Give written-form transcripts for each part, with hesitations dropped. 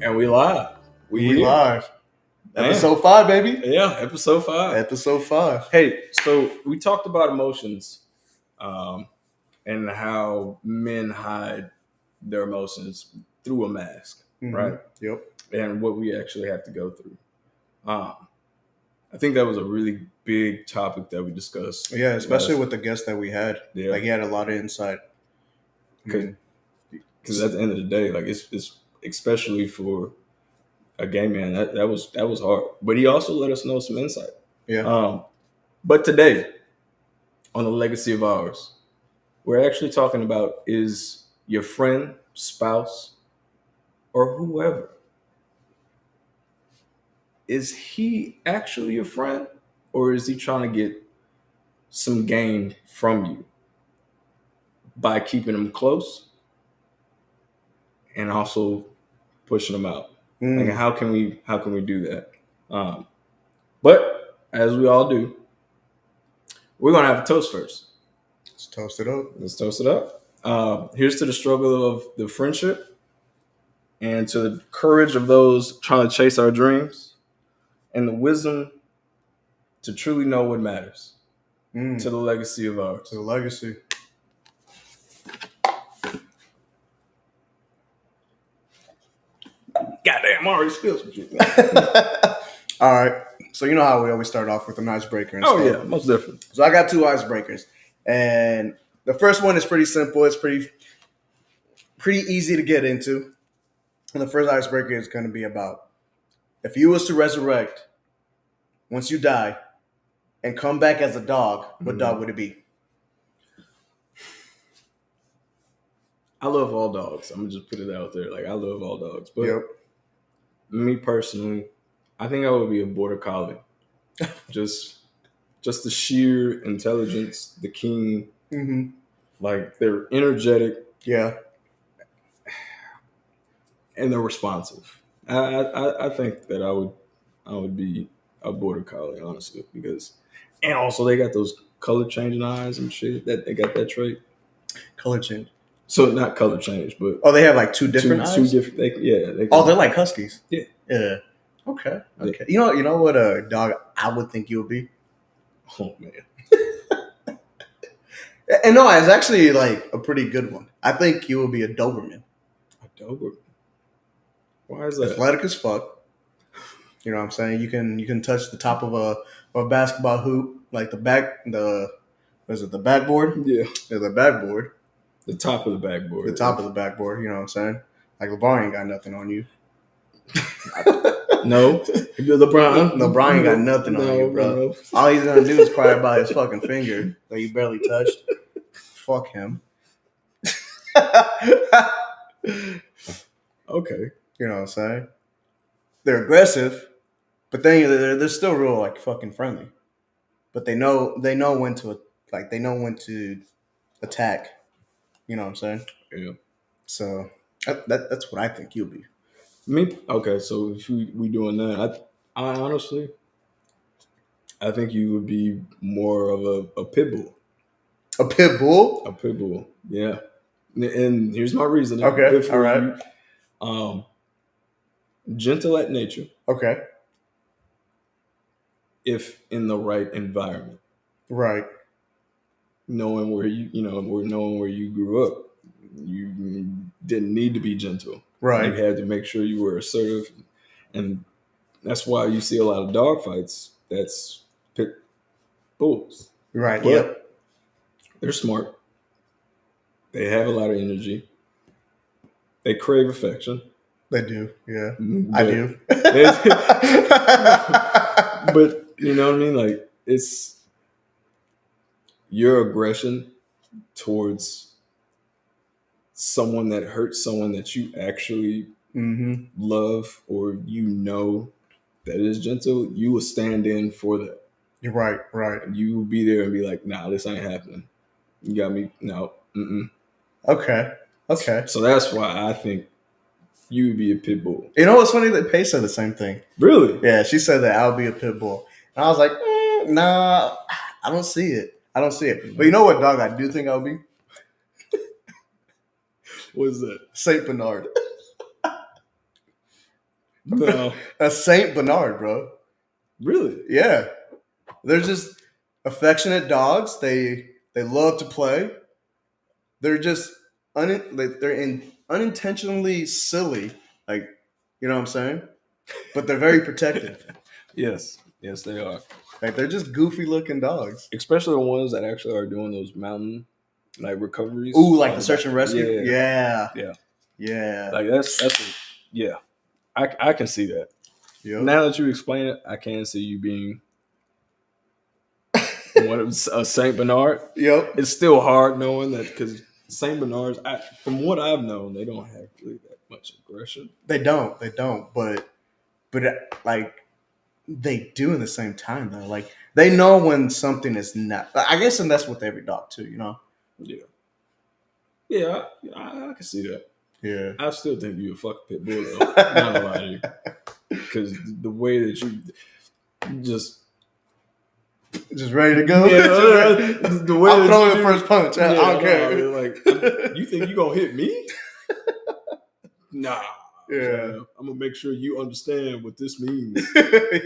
And we live. We live. Episode 5, baby. Yeah, episode 5. Episode 5. Hey, so we talked about emotions and how men hide their emotions through a mask, right? Yep. And what we actually have to go through. Um, I think that was a really big topic that we discussed. Yeah, especially Last, with the guest that we had. yeah, Like he had a lot of insight. I mean, because at the end of the day, like it's especially for a gay man, that was hard. But he also let us know some insight. yeah. Um, but today on the legacy of ours, we're actually talking about is your friend, spouse, or whoever, is he actually your friend, or is he trying to get some gain from you by keeping them close and also pushing them out? Like Mm. how can we do that? Um, but as we all do, we're gonna have a toast first. Let's toast it up. Let's toast it up. Here's to the struggle of the friendship and to the courage of those trying to chase our dreams and the wisdom to truly know what matters. To Mm. the legacy of To the ours. legacy. Goddamn, I already spilled some shit. All right. So you know how we always start off with an icebreaker and Oh stuff. yeah, most definitely. So I got 2 icebreakers, and the first one is pretty simple. It's pretty easy to get into. And the first icebreaker is going to be about if you was to resurrect once you die and come back as a dog, what dog would it be? I love all dogs. I'm gonna just put it out there. Like I love all dogs, but Yep. me personally, I think I would be a border collie. just, just the sheer intelligence, the king. Mm-hmm. Like they're energetic Yeah. and they're responsive. I think that I would be a border collie, honestly, because and also they got those color changing eyes and shit. That they got that trait. Color change. So not color change, but Oh, they have like 2 different two eyes? different. They Oh, can, they're like huskies. yeah. Yeah. Okay. Yeah. Okay. You know what a dog I would think you would be? Oh man, And no, it's actually like a pretty good one. I think you would be a Doberman. a Doberman. Why is that? Athletic as fuck. You know what I'm saying? You can touch the top of a basketball hoop, like the backboard? Yeah, Yeah, the backboard. the top of the backboard. The top of the backboard, you know what I'm saying? Like LeBron ain't got nothing on you. No, if you're LeBron. LeBron ain't got nothing on you, bro. No. All he's gonna do is cry about his fucking finger that you barely touched. Fuck him. Okay. You know what I'm saying? They're aggressive, but then they're still real like fucking friendly. But they know when to attack. You know what I'm saying? Yeah. So that's what I think you'll be. Me. Okay. So if we doing that, I honestly, I think you would be more of a pit bull. A pit bull? A pit bull. Yeah. And here's my reasoning. Okay. All right. You. Gentle at nature, Okay. if in the right environment. Right. Knowing where knowing where you grew up, you didn't need to be gentle. Right. You had to make sure you were assertive, and that's why you see a lot of dog fights. That's pit bulls, Right. but Yep. they're smart. They have a lot of energy. They crave affection. They do. Yeah. But, I do. but you know what I mean? Like it's your aggression towards someone that hurts someone that you actually Mm-hmm. love or that is gentle, you will stand in for that. You're right. Right. You will be there and be like, nah, this ain't happening. You got me. No. Mm-mm. Okay. Okay. So that's why I think you would be a pit bull. You know what's funny? That Paige said the same thing. Really? Yeah, she said that I'll be a pit bull, and I was like, nah, I don't see it. I don't see it. But you know what dog I do think I'll be? What is that? Saint Bernard. No. A Saint Bernard, bro. Really? Yeah, they're just affectionate dogs. They love to play. They're just unintentionally silly, like you know what I'm saying. But they're very protective. Yes, yes, they are. Like they're just goofy looking dogs. Especially the ones that actually are doing those mountain like Ooh, recoveries like on the the search back. and rescue. Yeah, Yeah, yeah. yeah. Like yeah. I can see that. Yep. Now that you explain it, I can see you being one of a Saint Bernard. Yep. It's still hard knowing that because Saint Bernards, from what I've known, they don't have really that much aggression. They don't. They don't. But like they do in the same time though. Like they know when something is not. I guess, and that's with every dog too. You know. Yeah, yeah, I can see that. Yeah. I still think you a fucking pit bull though. Not gonna lie to you, because the way that you just Just ready to go. Just ready. the way I'm that throwing you the do, first punch. I yeah, don't care. like you think you gonna hit me? Nah, Yeah. fam. I'm gonna make sure you understand what this means. I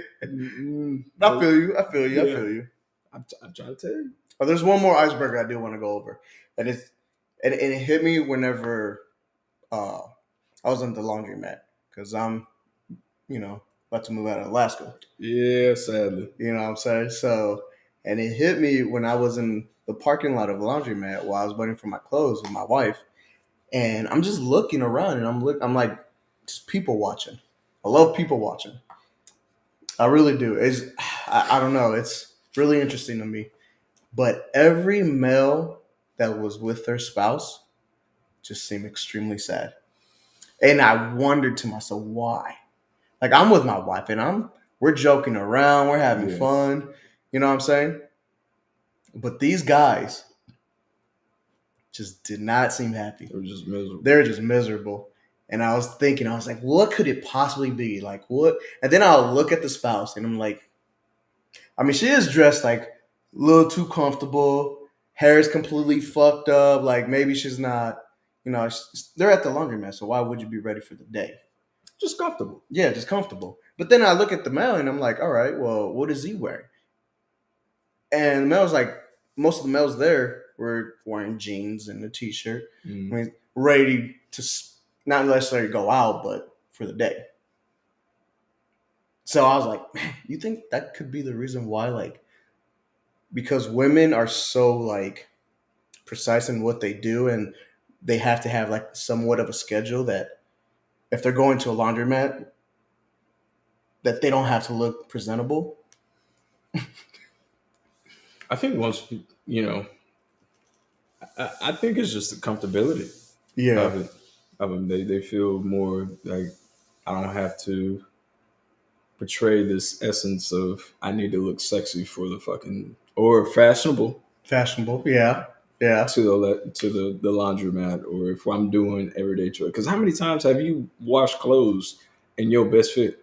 feel you. I feel you. I Yeah, feel you. I'm trying to tell you. Oh, there's one more icebreaker I do want to go over, and and it hit me whenever uh, I was on the laundromat because I'm, about to move out of Alaska. Yeah, sadly. You know what I'm saying? So, and it hit me when I was in the parking lot of a laundromat while I was waiting for my clothes with my wife, and I'm just looking around, and I'm like, just people watching. I love people watching. I really do. I don't know. It's really interesting to me. But every male that was with their spouse just seemed extremely sad. And I wondered to myself, why? Like I'm with my wife and we're joking around, we're having Yeah, fun. You know what I'm saying? But these guys just did not seem happy. it was just miserable. They're just miserable. And I was thinking, I was like, what could it possibly be? Like what? And then I'll look at the spouse and I'm like, I mean, she is dressed like a little too comfortable. Hair is completely fucked up. Like maybe she's not, they're at the laundromat, so why would you be ready for the day? Just comfortable. Yeah, just comfortable. But then I look at the male and I'm like, all right, well, what is he wearing? And the male's like, most of the males there were wearing jeans and a t-shirt. Mm. I mean, ready to not necessarily go out, but for the day. So I was like, man, you think that could be the reason why, like, because women are so like precise in what they do and they have to have like somewhat of a schedule that if they're going to a laundromat that they don't have to look presentable. I think once I think it's just the comfortability Yeah, of it. Of them, they feel more like I don't have to portray this essence of I need to look sexy for the fucking or fashionable fashionable. Yeah, yeah. to the laundromat or if I'm doing everyday chores. Because how many times have you washed clothes in your best fit?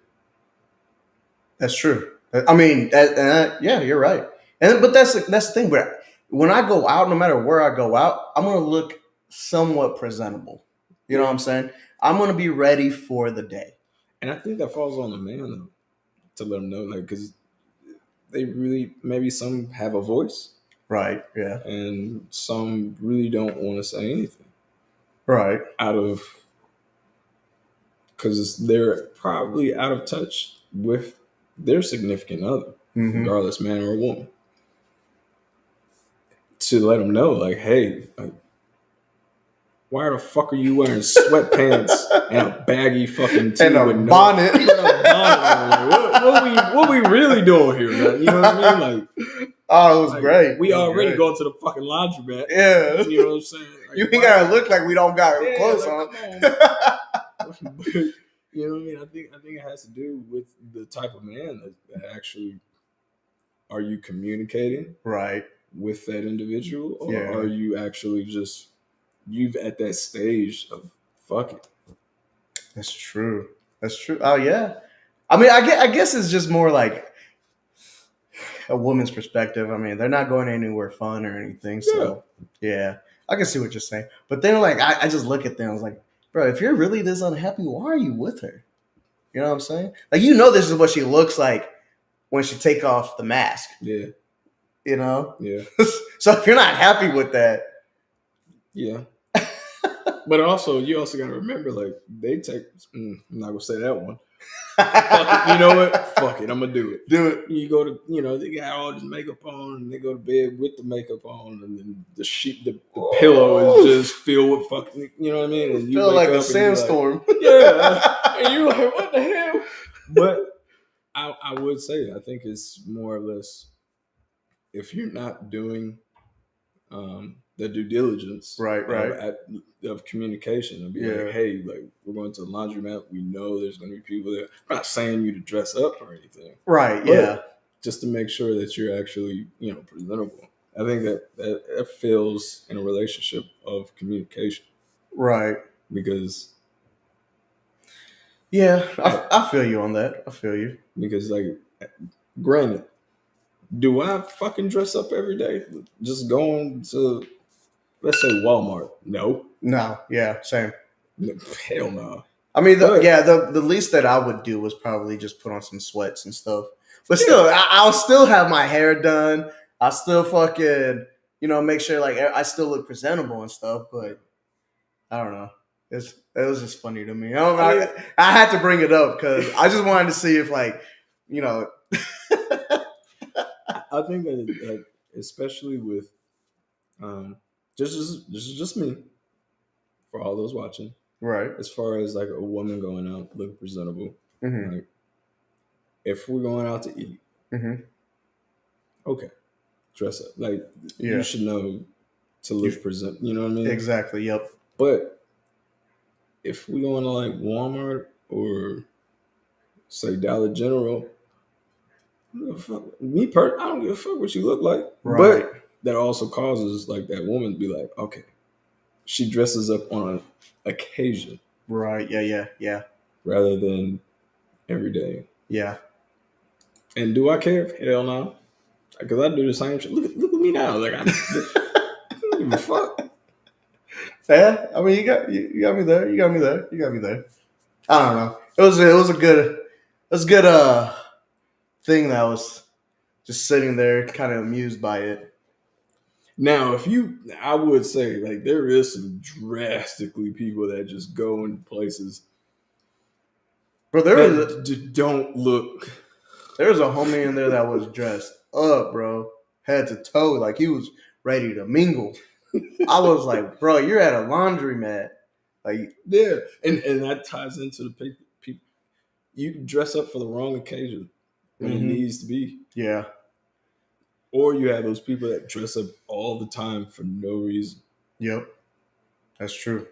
That's true. I mean, yeah, you're right. And but that's the thing. But when I go out, no matter where I go out, I'm gonna look somewhat presentable. You know what Yeah, I'm saying? I'm gonna be ready for the day. and I think that falls on the man though to let them know, like, because they really maybe some have a voice Right. Yeah. and some really don't want to say anything Right. out of because they're probably out of touch with their significant other, Mm-hmm. regardless man or woman. To let them know, like, hey, like, why the fuck are you wearing sweatpants and a baggy fucking tee And a with no bonnet. with a bonnet on? Like, what we really doing here, man? You know what I mean? Oh, it was Like great. we It was already great. going to the fucking laundromat. Yeah. You know what I'm saying? Like, You ain't gotta look like we don't got yeah, clothes like, on. come on, man. But, you know what I mean? I think it has to do with the type of man that actually are you communicating Right. with that individual, or are Yeah. you actually just you've at that stage of fuck it? That's true. That's true. Oh yeah. I mean, I guess it's just more like a woman's perspective. I mean, they're not going anywhere fun or anything. Yeah, So yeah, I can see what you're saying. But then like I just look at them, I was like, bro, if you're really this unhappy, why are you with her? You know what I'm saying? Like this is what she looks like when she take off the mask. yeah, You know? yeah, So if you're not happy with that, yeah. But also, you also got to remember, like they take. I'm not gonna say that one, Fuck it, you know what? Fuck it, I'm gonna do it. Do it. You go to, they got all this makeup on, and they go to bed with the makeup on, and then the pillow is just filled with fucking, you know what I mean? And you Feel wake like a up and you're like, sandstorm. yeah, and you're like, what the hell? But I would say, I think it's more or less, if you're not doing the due diligence Right, of right. of communication and be like, Yeah. hey, like we're going to the laundromat. We know there's going to be people there. I'm not saying you to dress up or anything, Right, yeah. but just to make sure that you're actually, presentable. I think that fails in a relationship of communication Right. because Yeah, I, I feel you on that. I feel you. because like, granted, do I fucking dress up every day? Just going to, let's say, Walmart? No. No, yeah, same. Hell no. I mean, But the least that I would do was probably just put on some sweats and stuff. But yeah, still, I'll still have my hair done. I still fucking, make sure like I still look presentable and stuff. But I don't know. It was just funny to me. I mean, I had to bring it up because I just wanted to see if like, you know, I think that like, especially with this is just me for all those watching. right. As far as like a woman going out looking presentable, Mm-hmm. like if we're going out to eat, Mm-hmm. okay, dress up. Like you Yeah. should know to You, look present. You know what I mean? exactly. Yep. But if we going to like Walmart or say Dollar General, I don't give a fuck. I don't give a fuck what you look like. Right. But that also causes like that woman to be like, okay, she dresses up on an occasion Right. Yeah. Yeah. Yeah. rather than every day. Yeah. And do I care? Hell no. Because I do the same shit. Look at me now. Like I don't give a fuck. Yeah. I mean, you got me there. You got me there. You got me there. I don't know. It was a good thing that I was just sitting there, kind of amused by it. Now, I would say like there is some drastically people that just go in places But that don't look. there was a homie in there that was dressed up, bro, head to toe, like he was ready to mingle. I was like, bro, you're at a laundromat, like, Yeah, and that ties into the people. You dress up for the wrong occasion when it mm-hmm. needs to be, Yeah, or you have those people that dress up all the time for no reason, yep, that's true.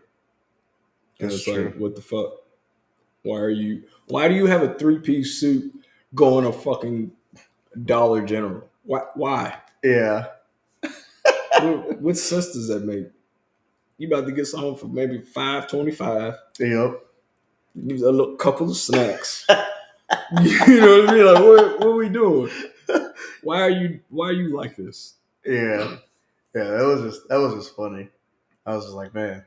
and That's it's like, true. what the fuck? Why do you have a 3-piece suit going to fucking Dollar General? Why? Yeah, What sense does that make? You about to get something for maybe $5.25. yep. Give a little couple of snacks. You know what I mean? Like, what are we doing? Why are you like this? Yeah, yeah. That was just funny. I was just like, man,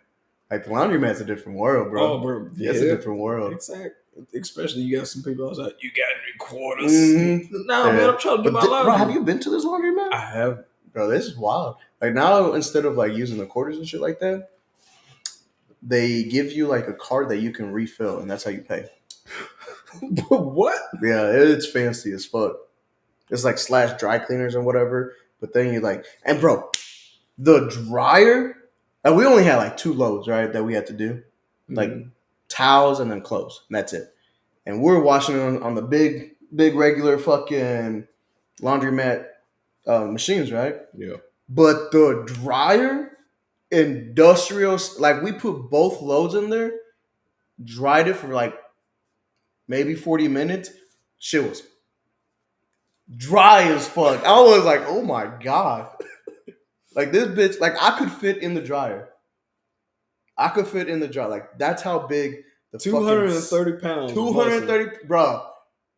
like the laundromat's a different world, Oh, bro. bro, yeah, It's a different world. exactly. Especially you got some people outside. You got any quarters? Mm-hmm. Nah, man, Yeah. I'm trying to do But my bro, have laundry. you been to this laundromat? I have. Bro, this is wild. Like now, instead of like using the quarters and shit like that, they give you like a card that you can refill, and that's how you pay. What? Yeah, it's fancy as fuck. It's like slash dry cleaners and whatever. But then you like, and bro, the dryer. And we only had like 2 loads, right? That we had to do, like Mhm. towels and then clothes, and that's it. And we're washing on the big regular fucking laundromat machines, right? Yeah. But the dryer, industrial, like we put both loads in there, dried it for like maybe 40 minutes. Shit was dry as fuck. I was like, oh my God. Like this bitch, like I could fit in the dryer. I could fit in the dryer. Like that's how big the 230 pounds. 230, bro.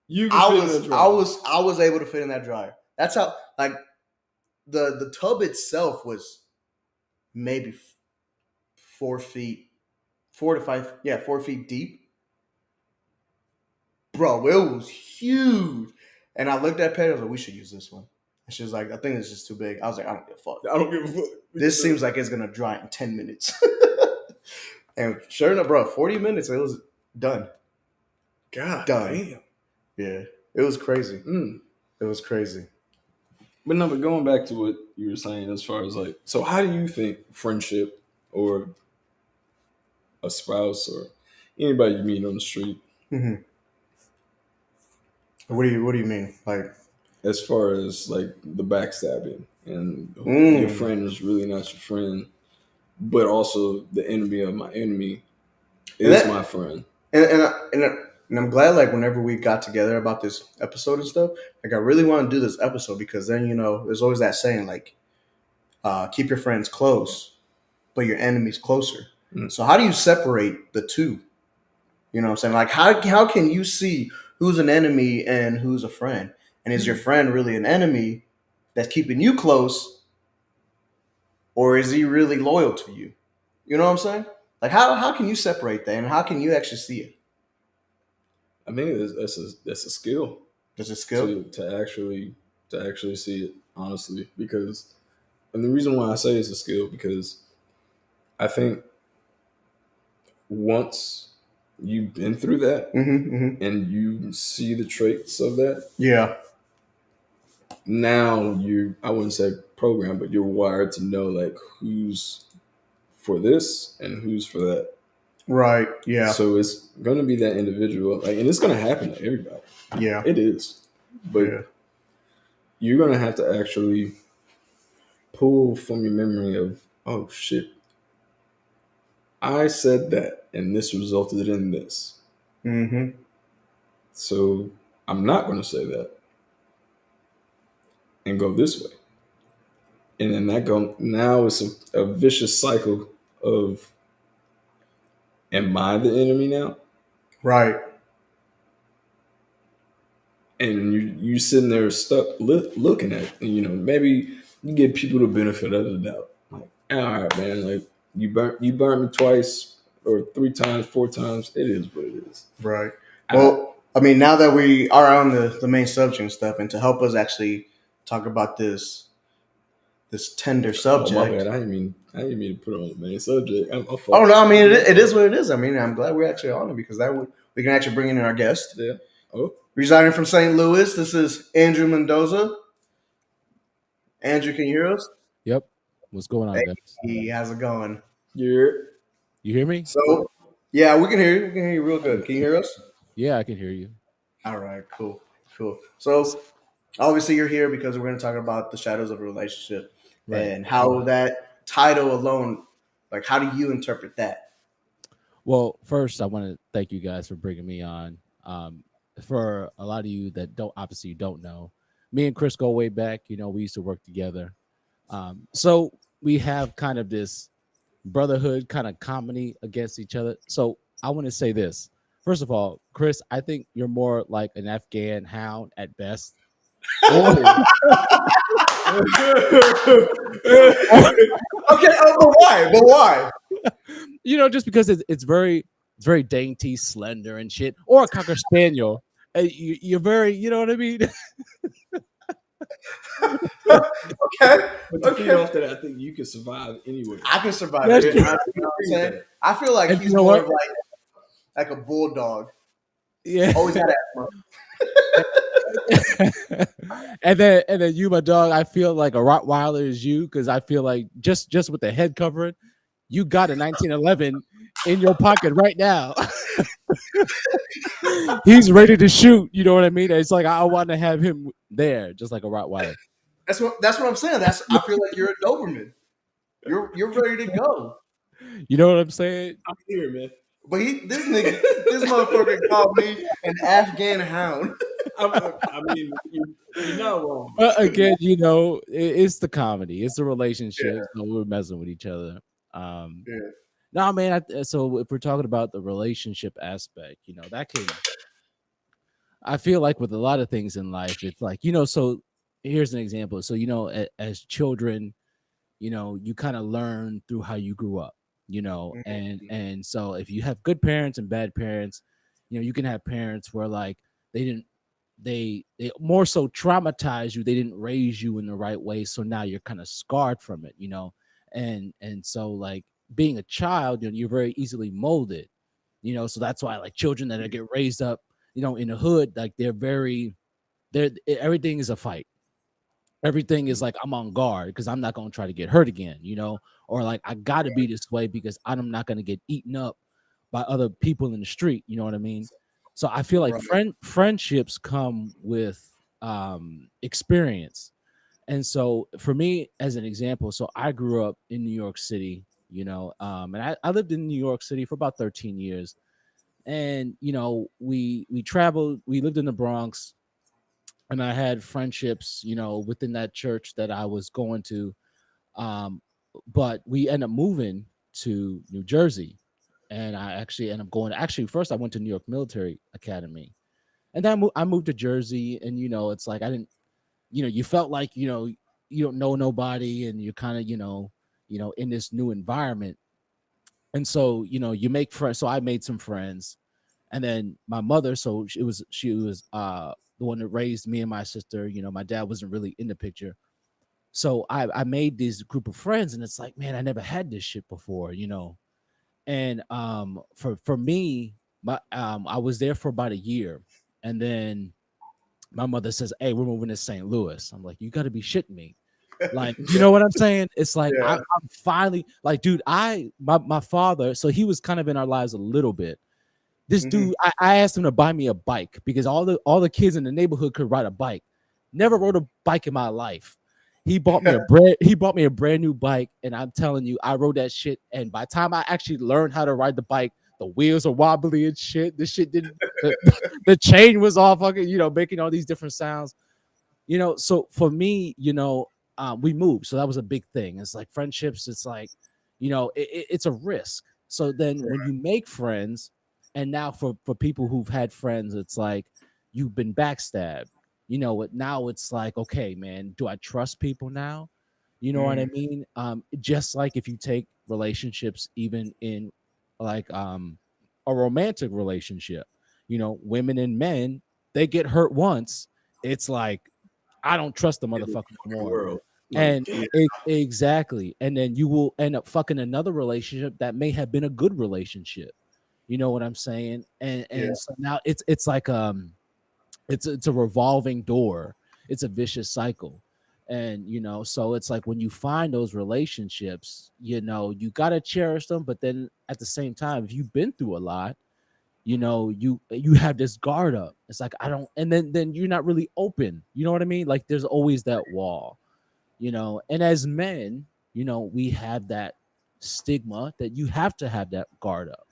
You can fit in the dryer. I was able to fit in that dryer. That's how like the tub itself was maybe 4 feet, 4 to 5, yeah, 4 feet deep. Bro, it was huge. And I looked at Patty, I was like, we should use this one. And she was like, I think this is too big. I was like, I don't give a fuck. I don't give a fuck. This seems like it's gonna dry in 10 minutes. And sure enough, bro, 40 minutes, it was done. God Done. damn. Yeah, it was crazy. Mm. It was crazy. But no, but going back to what you were saying as far as like, so how do you think friendship or a spouse or anybody you meet on the street, Hmm. What do you mean? Like, as far as like the backstabbing and your mm. friend is really not your friend, but also the enemy of my enemy and is my that friend. and I'm glad like whenever we got together about this episode and stuff, like I really want to do this episode because then there's always that saying like, keep your friends close, but your enemies closer. Mm. So how do you separate the two? You know what I'm saying? Like how can you see who's an enemy and who's a friend? And is your friend really an enemy that's keeping you close, or is he really loyal to you? You know what I'm saying? Like how can you separate that and how can you actually see it? I mean, that's a skill Does it skill? to actually see it honestly, because and the reason why I say it's a skill because I think once you've been through that Mm-hmm, mm-hmm. and you see the traits of that, Yeah. now I wouldn't say program, but you're wired to know like who's for this and who's for that. Right. Yeah. So it's gonna be that individual, like, and it's gonna happen to everybody. Yeah. It is, but Yeah. you're gonna have to actually pull from your memory of, oh shit, I said that, and this resulted in this. Mm-hmm. So I'm not gonna say that and go this way. And then that go now it's a vicious cycle of, am I the enemy now? Right. And you sitting there stuck looking at it. And maybe you give people the benefit of the doubt. Like, all right, man, like you burnt me twice or three times, four times. It is what it is. Right. I, Well, I mean, now that we are on the main subject and stuff, and to help us actually talk about this tender oh, my bad. subject. I didn't mean to put it on the main subject. I'm Oh fault. no, I mean it is what it is. I mean, I'm glad we're actually on it because we can actually bring in our guest, Yeah. Oh, residing from St. Louis. This is Andrew Mendoza. Andrew, can you hear us? Yep. What's going on, guys? Hey, how's it going? yeah. You hear me? So, yeah, we can hear you. We can hear you real good. Can you hear us? Yeah, I can hear you. All right, cool, cool. So, obviously, you're here because we're going to talk about the shadows of a relationship Right. and how that title alone, like, how do you interpret that? Well, first, I want to thank you guys for bringing me on. For a lot of you that don't know, me and Chris go way back. We used to work together. So we have kind of this brotherhood kind of comedy against each other. So I want to say this. First of all, Chris, I think you're more like an Afghan hound at best. Or, or Okay, but why? But why? just because it's very dainty, slender, and shit, or a cocker spaniel. You're very, you know what I mean. Okay, But to feed okay. off that, I think you can survive anywhere. I can survive That's it. true. You know what I'm saying? I feel like And you he's know more what? of like a bulldog. Yeah. Always had asthma. and then you, my dog. I feel like a Rottweiler is you because I feel like just with the head covering, you got a 1911 in your pocket right now. He's ready to shoot. You know what I mean? It's like I want to have him there, just like a Rottweiler. That's what I'm saying. I feel like you're a Doberman. You're ready to go. You know what I'm saying? I'm here, man. But this motherfucker called me an Afghan hound. You're not wrong. But again, it's the comedy, it's the Yeah, relationship. So we're messing with each other. Um, yeah. no, man. So if we're talking about the relationship aspect, that can. I feel like with a lot of things in life, it's like So here's an example. So as children, you kind of learn through how you grew up. And Mhm. so if you have good parents and bad parents, you can have parents where like they didn't they more so traumatize you. They didn't raise you in the right way, so now you're kind of scarred from it. And so like being a child, you're very easily molded. So that's why like children that get raised up in the hood, like they're everything is a fight. Everything is like I'm on guard because I'm not gonna try to get hurt again, or like I gotta be this way because I'm not gonna get eaten up by other people in the street. You know what I mean? So I feel like Right. friendships come with experience. And so for me, as an example, so I grew up in New York City, and I lived in New York City for about 13 years. And we traveled, we lived in the Bronx, and I had friendships, within that church that I was going to. Um, but we ended up moving to New Jersey, and I actually ended up going. Actually, first I went to New York Military Academy, and then I moved to Jersey, and it's like I didn't, you felt like you don't know nobody, and you're kind of in this new environment, and so you make friends. So I made some friends, and then my mother, so she was the one that raised me and my sister. My dad wasn't really in the picture, so I made this group of friends, and it's like, man, I never had this shit before, and for me, I was there for about a year, and then my mother says, "Hey, we're moving to St. Louis." I'm like, "You got to be shitting me!" Like, you know what I'm saying? It's like Yeah. I'm finally like, dude, my father, so he was kind of in our lives a little bit. This Hmm. dude, I asked him to buy me a bike because all the kids in the neighborhood could ride a bike. Never rode a bike in my life. He bought me a brand new bike, and I'm telling you, I rode that shit. And by the time I actually learned how to ride the bike, the wheels are wobbly and shit. The shit didn't the chain was all fucking, making all these different sounds. So for me, we moved, so that was a big thing. It's like friendships, it's like it's a risk. So then when you make friends, and now for people who've had friends, it's like you've been backstabbed. Now it's like, okay, man, do I trust people now? You know what I Mm. mean? Just like if you take relationships, even in like a romantic relationship, women and men, they get hurt once. It's like, I don't trust the In the motherfucker no fucking more. world. Like, And yeah, exactly. And then you will end up fucking another relationship that may have been a good relationship. You know what I'm saying? And Yeah. and so now it's like it's a revolving door. It's a vicious cycle. And so it's like when you find those relationships, you gotta cherish them, but then at the same time, if you've been through a lot, you have this guard up. It's like, I don't, and then you're not really open. You know what I mean? Like there's always that wall. And as men, we have that stigma that you have to have that guard up.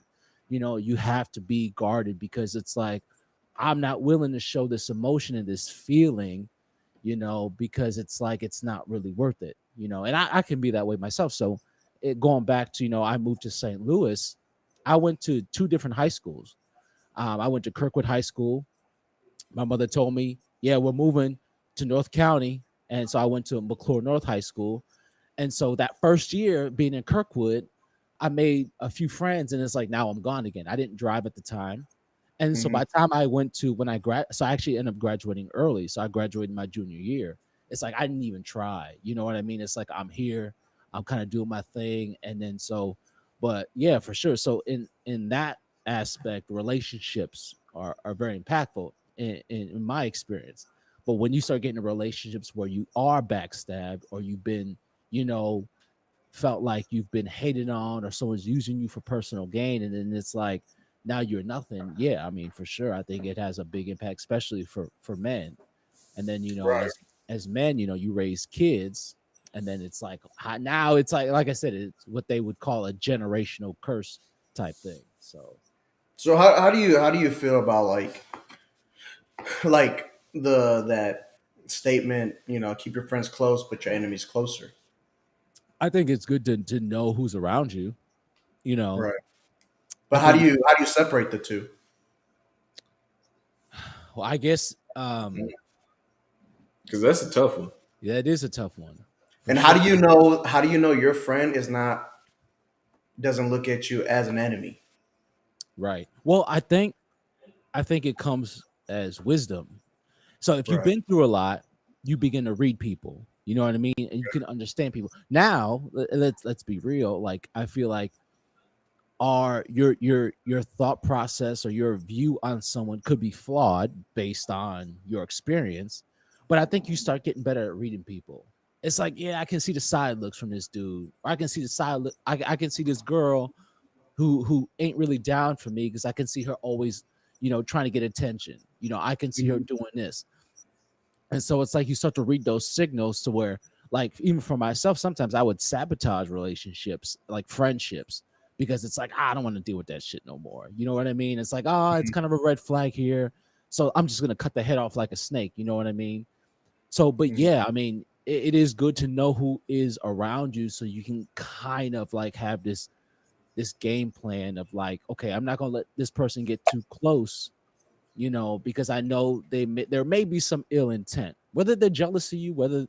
You have to be guarded because it's like, I'm not willing to show this emotion and this feeling, because it's like it's not really worth it. And I can be that way myself. So going back to, I moved to St. Louis. I went to two different high schools. I went to Kirkwood High School. My mother told me, yeah, we're moving to North County. And so I went to McClure North High School. And so that first year being in Kirkwood, I made a few friends, and it's like, now I'm gone again. I didn't drive at the time. And so Hmm. by the time I went to when I so I actually ended up graduating early. So I graduated my junior year. It's like I didn't even try. You know what I mean? It's like I'm here, I'm kind of doing my thing. And then so, but yeah, for sure. So in that aspect, relationships are very impactful in my experience. But when you start getting in relationships where you are backstabbed, or you've been, you know, felt like you've been hated on, or someone's using you for personal gain, and then it's like now you're nothing. Yeah, I mean, for sure, I think it has a big impact, especially for men. And then Right. as men, you raise kids, and then it's like now it's like I said, it's what they would call a generational curse type thing. So So how do you feel about like the that statement? Keep your friends close, but your enemies closer. I think it's good to know who's around you. You know, Right. I But how do think, you how do you separate the two? well, I guess because that's a tough one. yeah, it is a tough one for And how sure. do you know how do you know your friend is not doesn't look at you as an enemy? Right. Well, I think it comes as wisdom. So if you've Right. been through a lot, you begin to read people. You know what I mean? And you can understand people. Now, let's be real. Like I feel like are your thought process or your view on someone could be flawed based on your experience, but I think you start getting better at reading people. It's like, yeah, I can see the side looks from this dude, or I can see the side look, I can see this girl who ain't really down for me because I can see her always, trying to get attention. I can see her Mhm. doing this. And so it's like you start to read those signals to where, like, even for myself, sometimes I would sabotage relationships, like friendships, because it's like, I don't want to deal with that shit no more. You know what I mean? It's like, oh, it's Mhm. kind of a red flag here. So I'm just gonna cut the head off like a snake. You know what I mean? So, but Mhm. yeah, I mean, it is good to know who is around you so you can kind of like have this game plan of like, okay, I'm not gonna let this person get too close, because I know there may be some ill intent, whether they're jealous of you, whether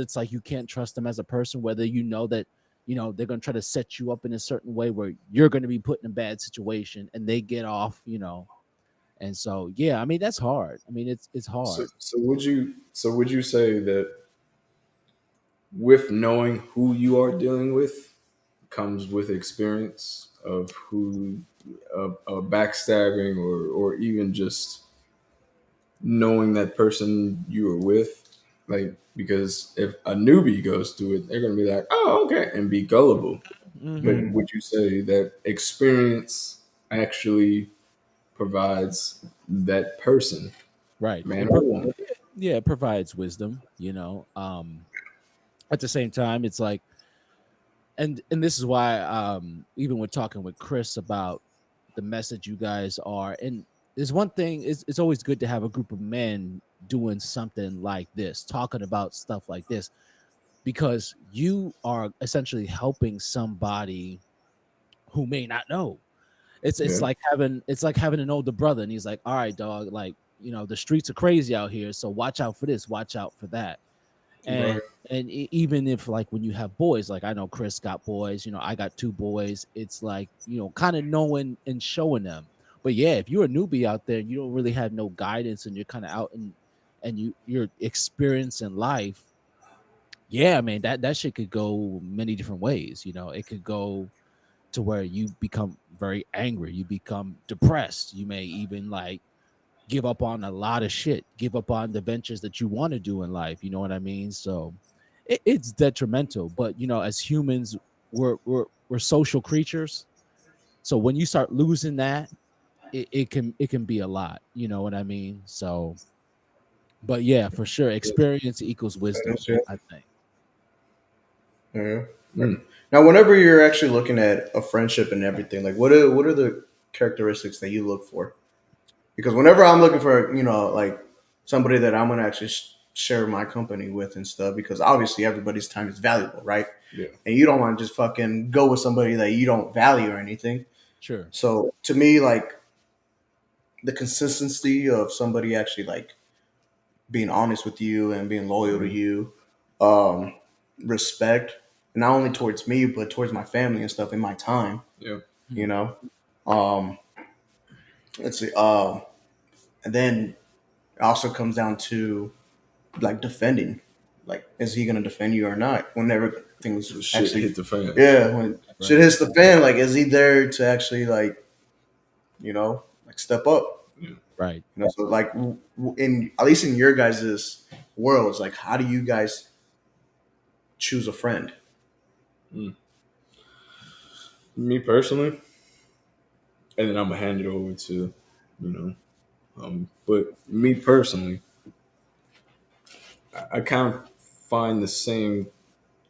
it's like you can't trust them as a person, whether that they're gonna try to set you up in a certain way where you're gonna be put in a bad situation and they get off, and so yeah, I mean that's hard. I mean it's So, hard. would you say that with knowing who you are dealing with comes with experience of who backstabbing or even just knowing that person you were with, like because if a newbie goes through it, they're gonna be like, "Oh, okay," and be gullible. But Hmm. Mhm. would you say that experience actually provides that person, Right. man or woman? Yeah, it provides wisdom, at the same time it's like, and this is why even when talking with Chris about the message you guys are, and there's one thing, it's always good to have a group of men doing something like this, talking about stuff like this, because you are essentially helping somebody who may not know. It's Yeah, like having an older brother and he's like, all right, dog, like, the streets are crazy out here, so watch out for this, watch out for that. right. And even if, like, when you have boys, like I know Chris got boys, I got two boys, it's like, kind of knowing and showing them. But yeah, if you're a newbie out there and you don't really have no guidance and you're kind of out and you're experiencing life, yeah, I mean that shit could go many different ways. It could go to where you become very angry, you become depressed, you may even like give up on a lot of shit, give up on the ventures that you want to do in life. You know what I mean? So it's detrimental. But as humans, we're social creatures. So when you start losing that, it can be a lot. You know what I mean? So, but yeah, for sure, experience equals wisdom, Yes, yeah. I think. Yeah. Right. Mm, Now, whenever you're actually looking at a friendship and everything, like what are the characteristics that you look for? Because whenever I'm looking for, like somebody that I'm gonna actually share my company with and stuff, because obviously everybody's time is valuable, right? yeah, And you don't want to just fucking go with somebody that you don't value or anything. Sure. So to me, like the consistency of somebody actually like being honest with you and being loyal to mhm, you, um, respect, not only towards me but towards my family and stuff in my time. yeah, You Hmm. know, um, let's see, and then it also comes down to like defending. Like, is he gonna defend you or not? Whenever things the shit actually, hit the fan. yeah, when shit Right. hits the fan, like, is he there to actually like, like step up? Yeah. Right. So like, in at least in your guys' worlds, like, how do you guys choose a friend? Mm. Me personally, and then I'm gonna hand it over to but me personally, I kind of find the same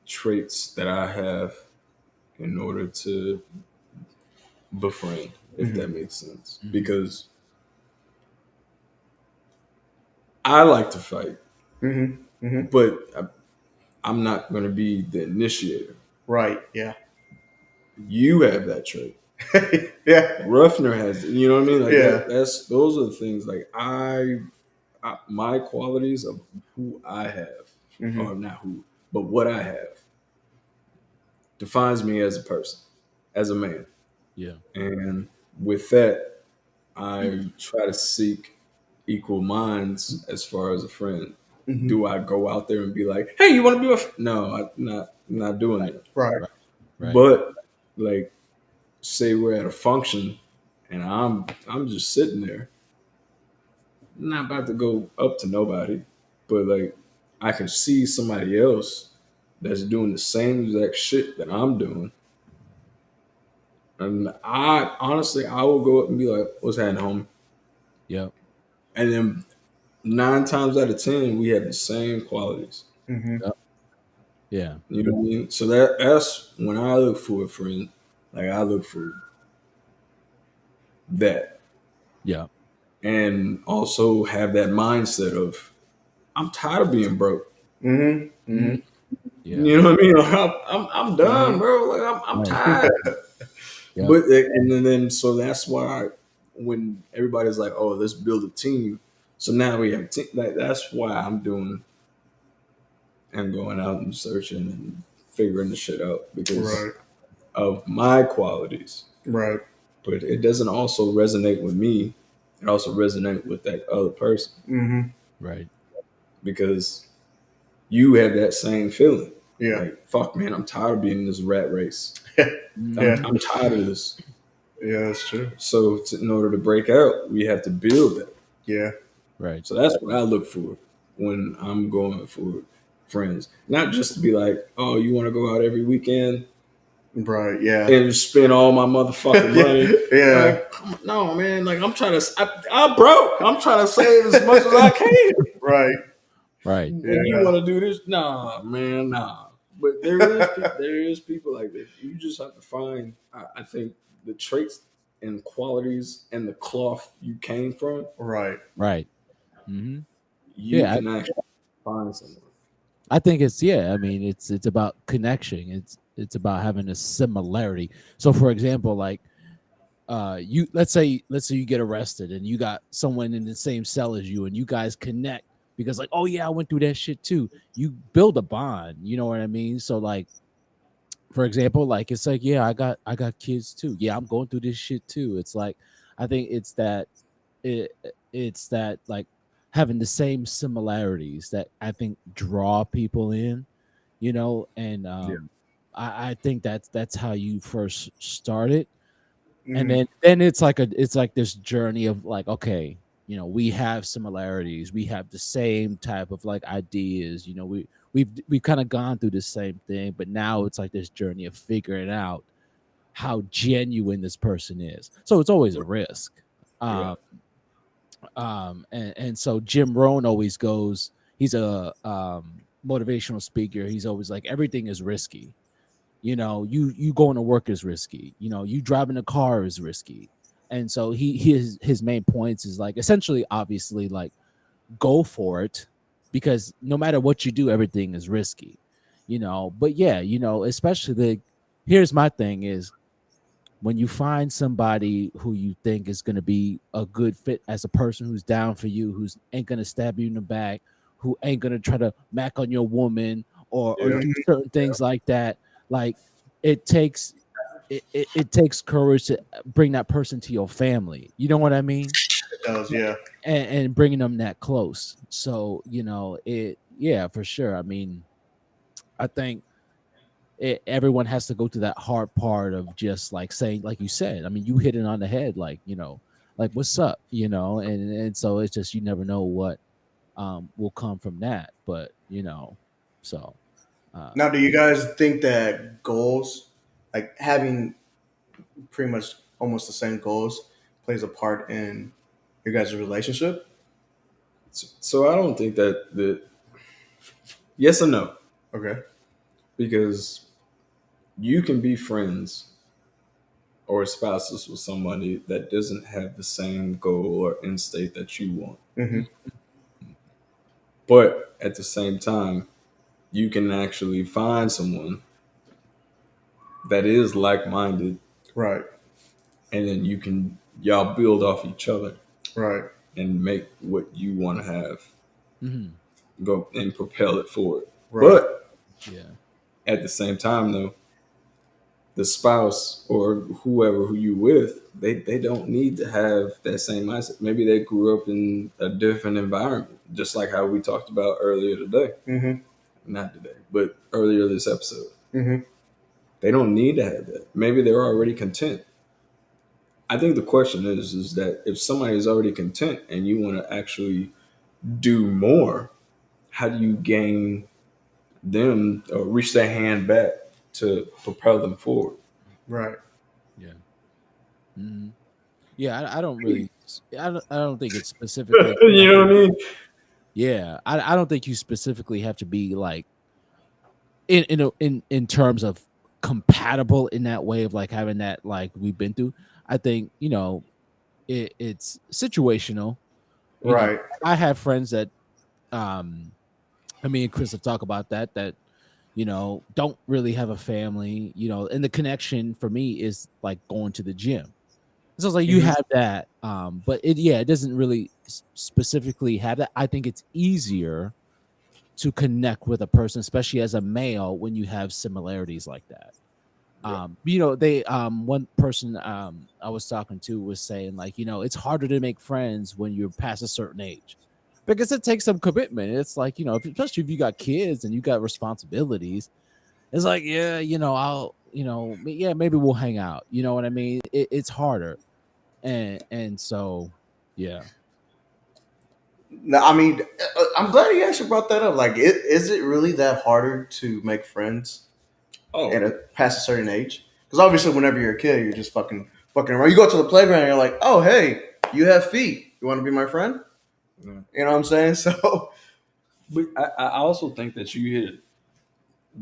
traits that I have in order to befriend, if that Mm-hmm. makes sense. Hmm. Because I like to fight, Mm-hmm. Mm-hmm. but I'm not going to be the initiator. Right. Yeah. You have that trait. Yeah. Ruffner has, you know what I mean? Like Yeah. that. That's those are the things. Like my qualities of who I have, Mm-hmm. or not who, but what I have, defines me as a person, as a man. Yeah. And with that, I try to seek equal minds as far as a friend. Mm-hmm. Do I go out there and be like, "Hey, you want to be No, I'm not doing Right. that. Right. Right. Right. But like say we're at a function and I'm just sitting there, not about to go up to nobody, but like I can see somebody else that's doing the same exact shit that I'm doing. And I honestly I will go up and be like, what's happening, homie? Yep. And then 9 times out of 10, we have the same qualities. Mm-hmm. Yep. Yeah. You know what I mean? So that's when I look for a friend, like I look for that. Yeah. And also have that mindset of I'm tired of being broke. Mm-hmm. Mm-hmm. Mhm. Yeah. You know what I mean? Like, I'm done, Mm-hmm. bro. Like I'm Right. tired. Yep. But and then so that's why when everybody's like, oh, let's build a team. So now we have like that's why I'm doing and going out and searching and figuring the shit out because Right. of my qualities. Right. But it doesn't also resonate with me. It also resonate with that other person Mm-hmm. Right. because you have that same feeling. Yeah. Like, fuck, man, I'm tired of being in this rat race. Yeah. Mhm. I'm tired of this. Yeah. That's true. So, in order to break out, we have to build that. Yeah. Right. So, that's what I look for when I'm going for friends. Not just to be like, oh, you want to go out every weekend Right. Yeah. and spend all my motherfucking money. Yeah. Like, no, man. Like, I'm broke. I'm trying to save as much as I can. Right. Right. And you Yeah. want to do this? Nah, man, nah. But there is people like that. You just have to find. I think the traits and qualities and the cloth you came from. Right. Right. Hmm. You Yeah. can actually find someone. I think it's, yeah. I mean, it's about connection. It's about having a similarity. So, for example, like you let's say you get arrested and you got someone in the same cell as you and you guys connect because like, oh yeah, I went through that shit too. You build a bond. You know what I mean? So like, for example, like it's like, yeah, I got kids too. Yeah, I'm going through this shit too. It's like, I think it, it's that like having the same similarities that I think draw people in, and Yeah, I think that's how you first started. And Mm-hmm. then it's like this journey of like, okay, we have similarities, we have the same type of like ideas, we've kind of gone through the same thing, but now it's like this journey of figuring out how genuine this person is. So it's always a risk. yeah, um and so Jim Rohn always goes, he's a motivational speaker, he's always like, everything is risky. You going to work is risky, you driving a car is risky. And so his main points is like, essentially, obviously, like, go for it, because no matter what you do, everything is risky. But yeah, especially here's my thing is, when you find somebody who you think is going to be a good fit as a person, who's down for you, who's ain't going to stab you in the back, who ain't going to try to mac on your woman, or Yeah. do certain things like that, like, it takes it takes courage to bring that person to your family, you know what I mean, It does. Yeah. and bringing them that close. So yeah, for sure. I mean, I think everyone has to go through that hard part of just like saying, like you said, I mean, you hit it on the head, like, like, what's up, and so it's just, you never know what will come from that, but so Now, do you yeah. guys think that goals, like having pretty much almost the same goals, plays a part in your guys' relationship? so I don't think that yes and no Okay. because you can be friends or spouses with somebody that doesn't have the same goal or end state that you want. Mm-hmm. But at the same time, you can actually find someone that is like minded, Right. and then y'all build off each other Right. and make what you want to have Mhm. go and propel it forward. Right. But Yeah. at the same time, though, the spouse or whoever who you with, they don't need to have that same mindset. Maybe they grew up in a different environment, just like how we talked about earlier today. Mm-hmm. Not today, but earlier this episode. Mm-hmm. They don't need to have that. Maybe they're already content. I think the question is that if somebody is already content and you want to actually do more, how do you gain them or reach their hand back to propel them forward? Right. Yeah. Mhm. Yeah, I don't really I don't think it's specifically you You have know to what I mean? yeah, I don't think you specifically have to be like in terms of compatible in that way of like having that like we've been through. I think, it's situational. You know, Right. I have friends that me and Chris have talked about that don't really have a family, and the connection for me is like going to the gym. So it's like you Hmm. have that, but it doesn't really specifically have that. I think it's easier to connect with a person, especially as a male, when you have similarities like that. Yeah. They one person I was talking to was saying like, it's harder to make friends when you're past a certain age because it takes some commitment. It's like, especially if you got kids and you got responsibilities, it's like, yeah, I'll, yeah, maybe we'll hang out. You know what I mean? It's harder. And so, yeah. No, I mean, I'm glad you actually brought that up. Like, is it really that harder to make friends at Oh, a past a certain age? Because obviously, whenever you're a kid, you're just fucking around. You go to the playground, and you're like, oh, hey, you have feet. You want to be my friend? yeah. You know what I'm saying? So, But I also think that you hit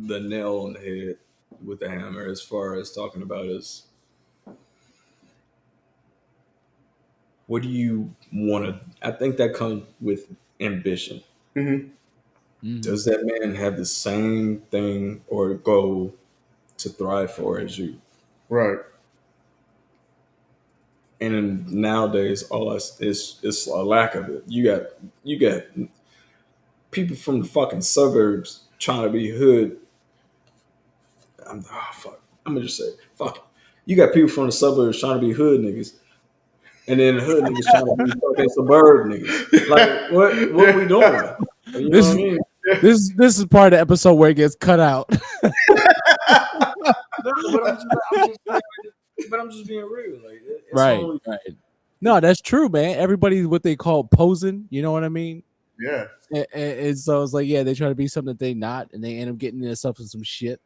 the nail on the head with the hammer as far as talking about is what do you want to? I think that comes with ambition. mhm, Mhm. Does that man have the same thing or goal to thrive for as you? right. And then nowadays, all us is it's a lack of it. You got people from the fucking suburbs trying to be hood. Fuck. I'm gonna just say fuck it. You got people from the suburbs trying to be hood niggas, and then the hood niggas trying to be fucking suburb niggas. Like what we doing? You know This what I is mean? this is part of the episode where it gets cut out. No, but I'm just being real. Like it's Right, only right. No, that's true, man. Everybody's what they call posing. You know what I mean? Yeah. And so it's like, yeah, they try to be something they not, and they end up getting themselves in some shit.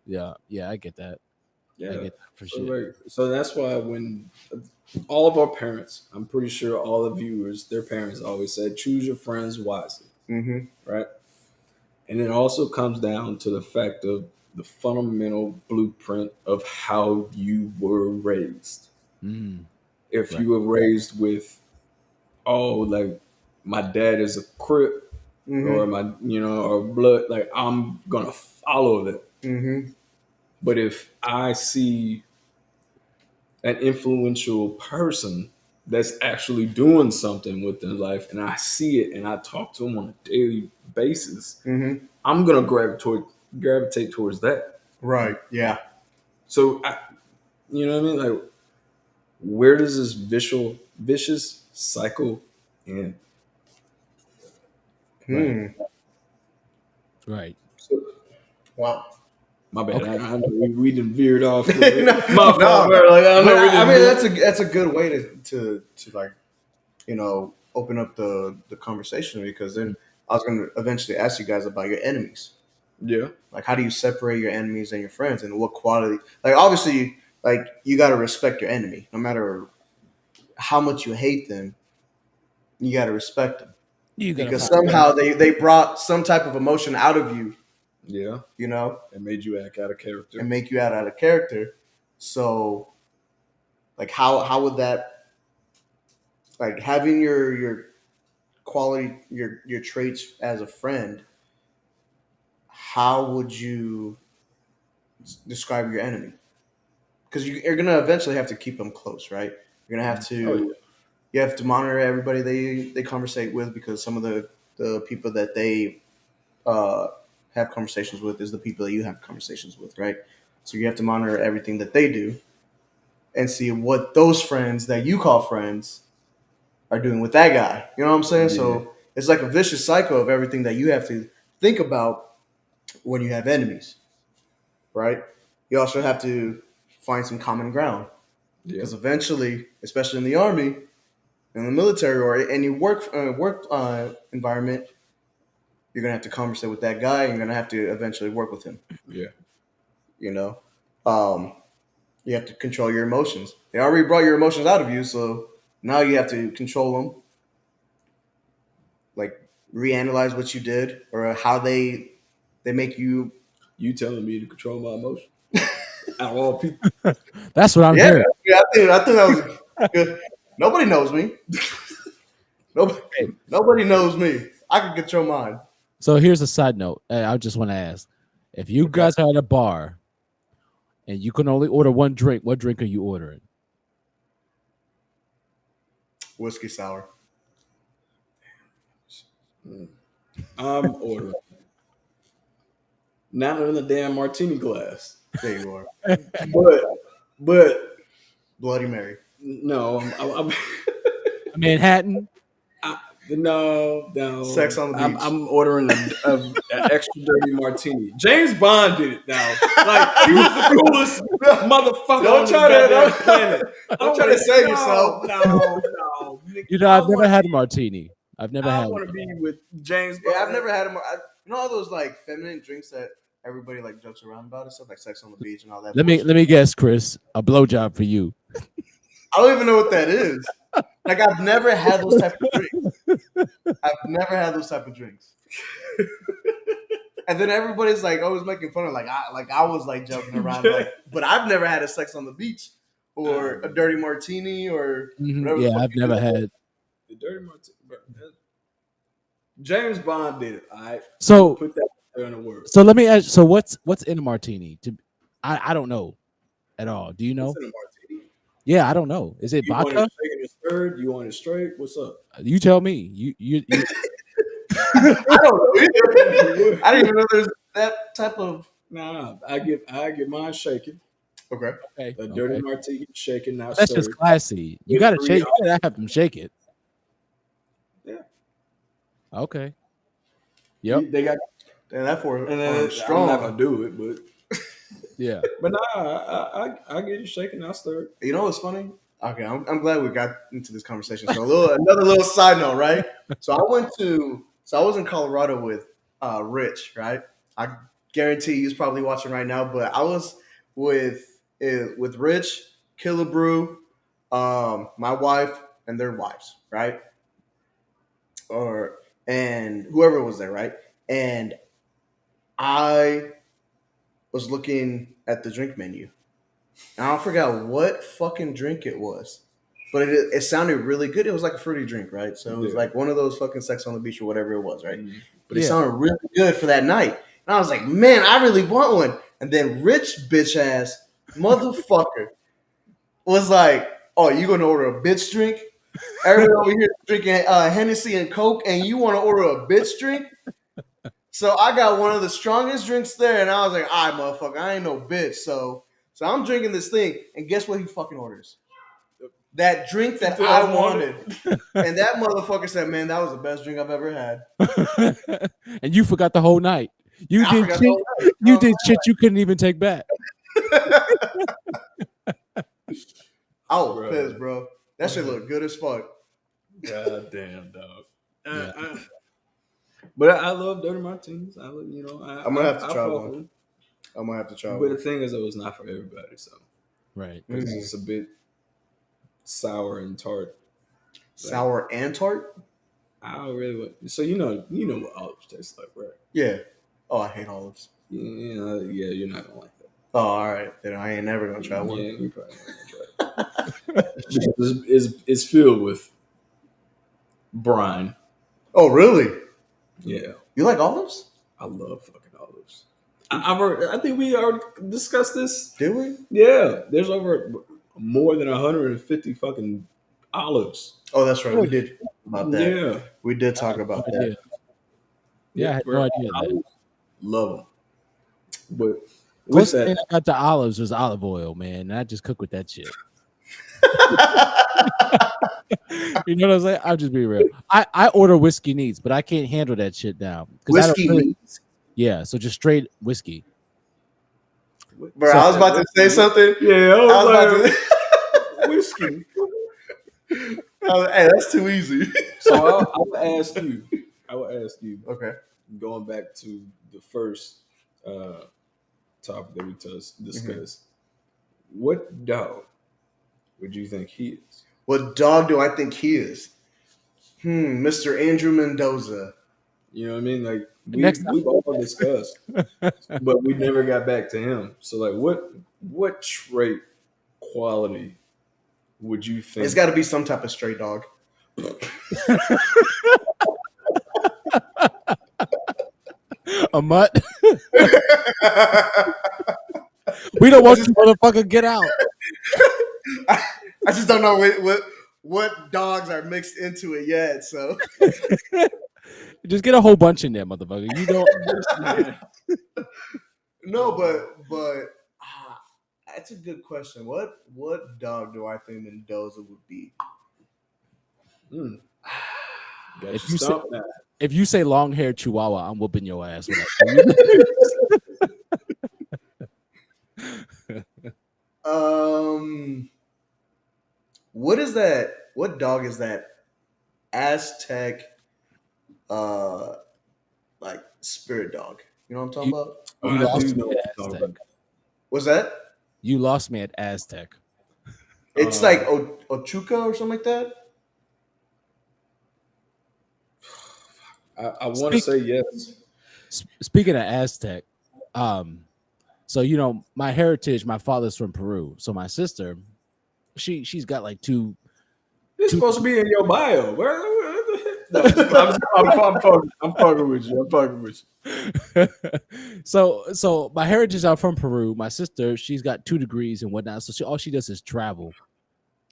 Yeah, yeah, I get that. I yeah. get that for So shit. like so that's why when all of our parents, I'm pretty sure all the viewers, their parents always said, choose your friends wisely, Hmm. right? And it also comes down to the fact of the fundamental blueprint of how you were raised. Mm, If right. you were raised with, oh, like my dad is a crip or Hmm. or blood, like I'm gonna follow that. Hmm. But if I see an influential person that's actually doing something with their life and I see it and I talk to them on a daily basis, Hmm. I'm gonna gravitate towards that. Right. Yeah. So you know what I mean? Like where does this vicious cycle end? Right. Hmm. Right. So Wow. my bad. Okay. I know we didn't veered off. No, My fault, no, bro. Like I but know we I didn't mean veer. that's a good way to like open up the conversation because then I was going to eventually ask you guys about your enemies. Yeah. Like, how do you separate your enemies and your friends, and what quality? Like, obviously, like you got to respect your enemy, no matter how much you hate them. You got to respect them You gotta because find somehow they brought some type of emotion out of you, Yeah. you know, It made you act out of and character. make you out of character. So, like, how would that like having your quality your traits as a friend? How would you describe your enemy? Because you're gonna eventually have to keep them close, right? You're gonna have Oh to yeah. you have to monitor everybody they conversate with because some of the people that they uh, have conversations with is the people that you have conversations with, right? So you have to monitor everything that they do and see what those friends that you call friends are doing with that guy. You know what I'm saying? Yeah. So it's like a vicious cycle of everything that you have to think about when you have enemies, right? You also have to find some common ground. Yeah. Because eventually, especially in the army, in the military, or any work environment, you're gonna have to conversate with that guy. And you're gonna have to eventually work with him. Yeah. You know, um, you have to control your emotions. They already brought your emotions out of you, so now you have to control them. Like reanalyze what you did or how they make you. You telling me to control my emotions? Out of all people. That's what I'm Yeah, hearing. yeah. I think that was good. Nobody knows me. Nobody, Hey, nobody knows me. I can control mine. so here's a side note. I just want to ask: if you Okay. guys are at a bar and you can only order one drink, what drink are you ordering? Whiskey sour. I'm ordering. Not in a damn martini glass. There you are. But Bloody Mary. no, I'm Manhattan. no. Sex on the beach. I'm ordering a extra dirty martini. James Bond did it now. Like he was the coolest motherfucker Don't on this try to- goddamn don't- planet. don't try to save yourself. No. Nigga, You know, I've never had a martini. I've never I had want one. to be with James Bond. Yeah, I've never had them. You know all those like feminine drinks that everybody like jokes around about and stuff, like Sex on the Beach and all that. Let me bullshit? guess, Chris. A blowjob for you. I don't even know what that is. Like I've never had those type of drinks. I've never had those type of drinks. And then everybody's like always making fun of I was like joking around, like, but I've never had a Sex on the Beach or a dirty martini or whatever. the Yeah, fuck I've you never do. had. The dirty martini. James Bond did it. All right. So Put that there in the word. So let me ask. So what's in a martini? I don't know at all. Do you know? What's in a martini? Yeah, I don't know. Is it You want vodka? it shaken and stirred? You want it straight? What's up? You tell me. You I don't know either. I didn't even know there's that type of. Nah. I get mine shaken. Okay. okay? A dirty Okay. martini shaken, not That's just stirred. classy. You With gotta 3 shake. You gotta have them shake it. Yeah. Okay. Yep. They got. And that for And then strong. I'm not gonna do it, Yeah. but nah. I get it shaken, not stirred. You know what's funny? Okay, I'm glad we got into this conversation. So another little side note, right? So I was in Colorado with Rich, right? I guarantee he's probably watching right now, but I was with Rich, Killebrew, my wife, and their wives, right? And whoever was there, right? And I was looking at the drink menu. And I forgot what fucking drink it was, but it sounded really good. It was like a fruity drink, right? So it was Yeah. like one of those fucking Sex on the Beach or whatever it was, right? Mhm. But it Yeah. sounded really good for that night. And I was like, man, I really want one. And then rich bitch ass motherfucker was like, oh, you gonna order a bitch drink? Everyone over here drinking Hennessy and Coke, and you want to order a bitch drink? So I got one of the strongest drinks there, and I was like, all right, motherfucker, I ain't no bitch. So I'm drinking this thing, and guess what he fucking orders? That drink that I wanted. And that motherfucker said, man, that was the best drink I've ever had. And you forgot the whole night. You I did forgot shit. the whole night. You did shit you couldn't even take back. I was Bro. pissed, bro. That shit looked good as fuck. God damn, dog. Yeah. But I love dirty martinis. I'm gonna have to try fuck one. with 'em. I'm gonna have to try But one. the thing is, it was not for everybody. So Right. it's just a bit sour and tart. Sour and tart? I don't really want. So you know what olives taste like, right? Yeah. Oh, I hate olives. Yeah, you're not gonna like that. Oh, all right. Then I ain't never gonna try one. Yeah, you probably not gonna try it. Because it's filled with brine. Oh, really? Yeah, You like olives? I love fucking olives. I think we already discussed this. Did we? Yeah, there's over more than 150 fucking olives. Oh, that's right. We did about that. Yeah, We did talk about No idea. that. Yeah, I had no bro, idea that. olives, love them. But with Closest that, thing I got to olives was olive oil, man. And I just cook with that shit. You know what I'm saying? I'll just be real. I order whiskey neats, but I can't handle that shit now. 'Cause I don't Whiskey really- needs. Yeah, so just straight whiskey. Bro, I was about to say something. Yeah, I was about to. whiskey. Hey, that's too easy. So I will ask you. I will ask you. Okay. Going back to the first topic that we Mm-hmm. discussed, what dog would you think he is? What dog do I think he is? Mr. Andrew Mendoza. You know what I mean? Like Next we've all discussed, but we never got back to him. So like, what trait quality would you It's think? got to be some type of stray dog. a mutt. I We don't want just, you, motherfucker. Get out. I just don't know what dogs are mixed into it yet. So Just get a whole bunch in there, motherfucker. You don't. no, but that's a good question. What dog do I think Mendoza would be? Mm, got you If you say stumped now. if you say long haired Chihuahua, I'm whooping your ass. When Um, what is that? What dog is that? Aztec, uh, like spirit dog. You know what I'm talking you, about? Oh, you I do lost know me what at you're talking Aztec. about. What's that? You lost me at Aztec. It's like Um, Ochuka or something like that. I want to Speak, say yes. speaking of Aztec, um, so my heritage. My father's from Peru, so my sister, she's got like two It's two. supposed to be in your bio. Where the heck? No, I'm fucking with you. I'm fucking with So my heritage are from Peru. My sister, she's got 2 degrees and whatnot. So all she does is travel.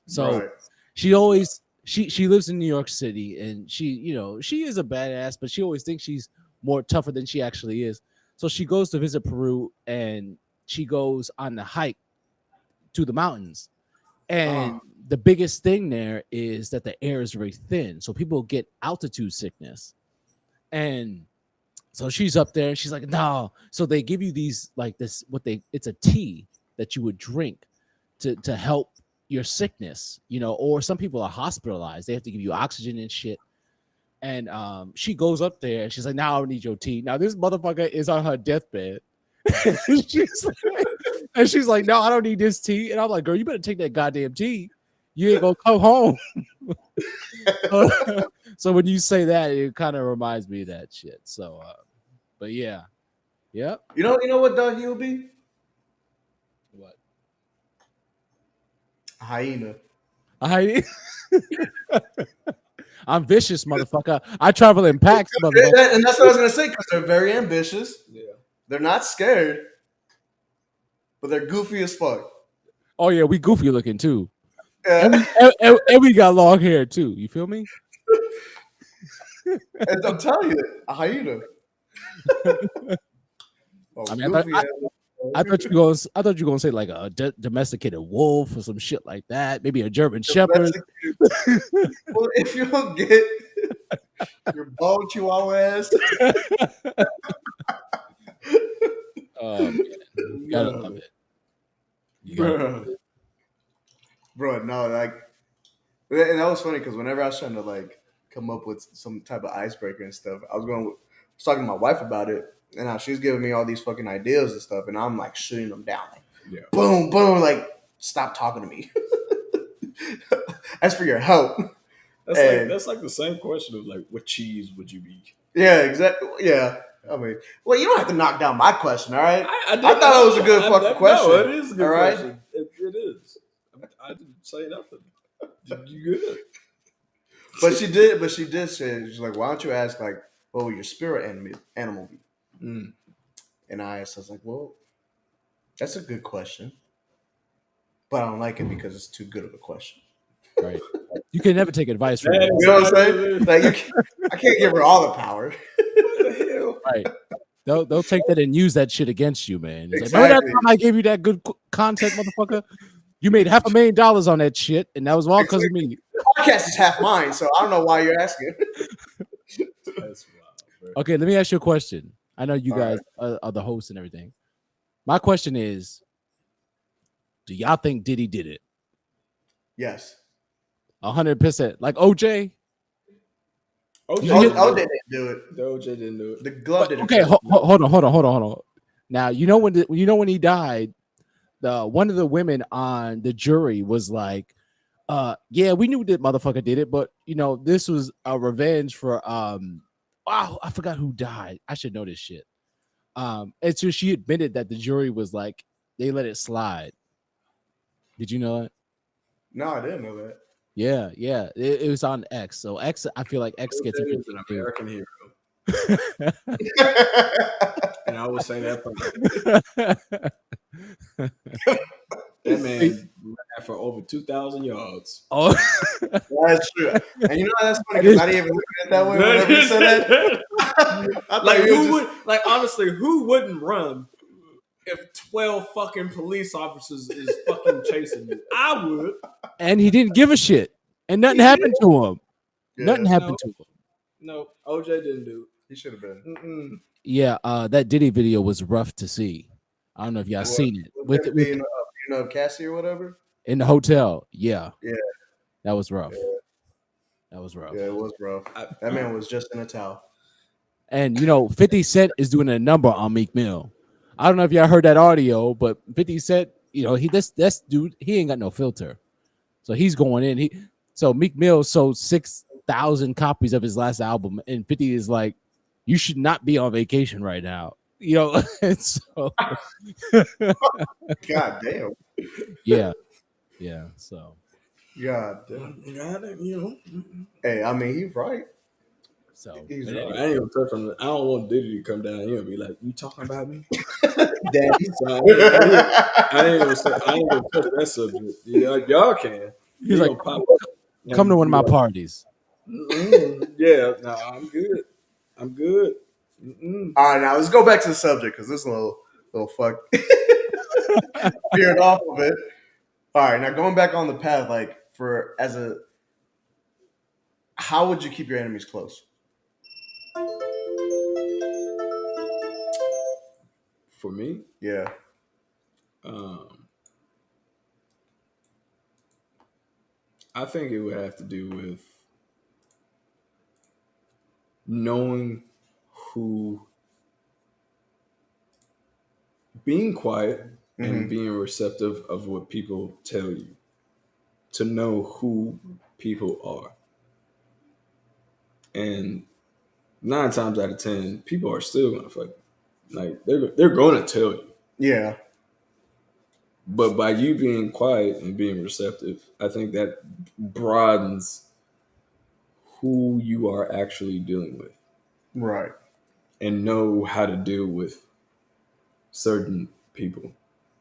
So Right. she always she lives in New York City, and she is a badass, but she always thinks she's more tougher than she actually is. So she goes to visit Peru, and she goes on the hike to the mountains. Uh, And the biggest thing there is that the air is very thin, so people get altitude sickness. And so she's up there, and she's like, no. So they give you these like this it's a tea that you would drink to help your sickness, or some people are hospitalized. They have to give you oxygen and shit. And she goes up there and she's like, now I don't need your tea. Now this motherfucker is on her deathbed. she's like, and she's like, no, I don't need this tea. And I'm like, girl, you better take that goddamn tea. You ain't gonna come home. So when you say that, it kind of reminds me of that shit. So but yeah. Yep. you know what dog he will be? What? A hyena. I I'm vicious, motherfucker. I travel in packs, motherfucker. And that's what I was gonna say because they're very ambitious. you. Yeah. They're not scared, but they're goofy as fuck. Oh yeah, we goofy looking too. And Uh, we got long hair too. You feel me? and I'm telling you, a hyena. Oh, I mean, goofy. I thought I thought you were gonna say like a domesticated wolf or some shit like that. Maybe a German Shepherd. Well, if you don't get your bald chihuahua ass, Oh man, you gotta love it. You gotta. bro, bro, no, like, and that was funny because whenever I was trying to like come up with some type of icebreaker and stuff, I was talking to my wife about it, and now she's giving me all these fucking ideas and stuff, and I'm like shooting them down, like, Yeah. boom, boom, like, stop talking to me. As for your help, and That's like the same question of like, what cheese would you be? yeah, exactly, yeah. I mean, well, you don't have to knock down my question, all right? I I thought it was a good fucking question. No, it is a good all right? question. It is. I didn't say nothing. You good? But she did say, she's like, why don't you ask, like, what would your spirit animal be? Mm. And I was like, well, that's a good question, but I don't like it because it's too good of a question. Right. You can never take advice from That me. You know what I'm is- saying? Like, I can't give her all the power. What the hell? Right. They'll take that and use that shit against you, man. It's like, remember that Exactly. time I gave you that good content, motherfucker? You made $500,000 on that shit, and that was all because of me. The podcast is half mine, so I don't know why you're asking. That's wild, bro. Okay, let me ask you a question. I know you All guys are the hosts and everything. My question is, do y'all think Diddy did it? Yes. 100%. Like OJ. Did OJ you hear? didn't OJ do it. didn't do it. The OJ didn't do it. The glove But didn't okay, fit. hold on. Now you know when he died, the one of the women on the jury was like, yeah, we knew that motherfucker did it, but you know, this was a revenge for wow, I forgot who died. I should know this shit. And so she admitted that the jury was like, they let it slide. Did you know that? No, I didn't know that. Yeah, yeah. It was on X. So X, I feel like X gets OJ is everything an too. American hero, and I will say that proudly. That man ran for over 2,000 yards. Oh, That's true. And you know that's funny that because is I didn't even look at it that way That whenever you is- said that. I like thought you were who just would like honestly who wouldn't run if 12 fucking police officers is fucking chasing you? I would. and he didn't give a shit, and nothing He did. happened to him. Nothing yeah. No, happened to him. no. OJ didn't do He should have been. it. Mm-mm. Yeah, that Diddy video was rough to see. I don't know if y'all What seen it was with that with being Cassie or whatever? in the hotel. Yeah, Yeah, that was rough. yeah, That was rough. yeah. It was rough. I, That man was just in a towel. And you know, 50 Cent is doing a number on Meek Mill. I don't know if y'all heard that audio, but 50 Cent, you know, he this dude, he ain't got no filter. So he's going in. So Meek Mill sold 6,000 copies of his last album, and 50 is like, you should not be on vacation right now. You know, and so God damn. yeah, yeah. So God damn. you know. Mm-mm. Hey, I mean, he's right. He's but I right. anyway. ain't gonna touch on it. I don't want Diddy to come down here and be like, "You talking about me?" Daddy. So I ain't gonna say. I ain't gonna touch that subject. Yeah, y'all can. He's He like, gonna pop up come to and one of be my like, parties. Yeah, no, I'm good. I'm good. Mm-mm. All right, now let's go back to the subject because this is a little fuck veered off of it. All right, now going back on the path, like how would you keep your enemies close? For me, Yeah. um, I think it would have to do with knowing who, being quiet and Mm-hmm. being receptive of what people tell you, to know who people are. And 9 times out of 10, people are still gonna fuck. Like they're gonna tell you. Yeah. But by you being quiet and being receptive, I think that broadens who you are actually dealing with Right. and know how to deal with certain people.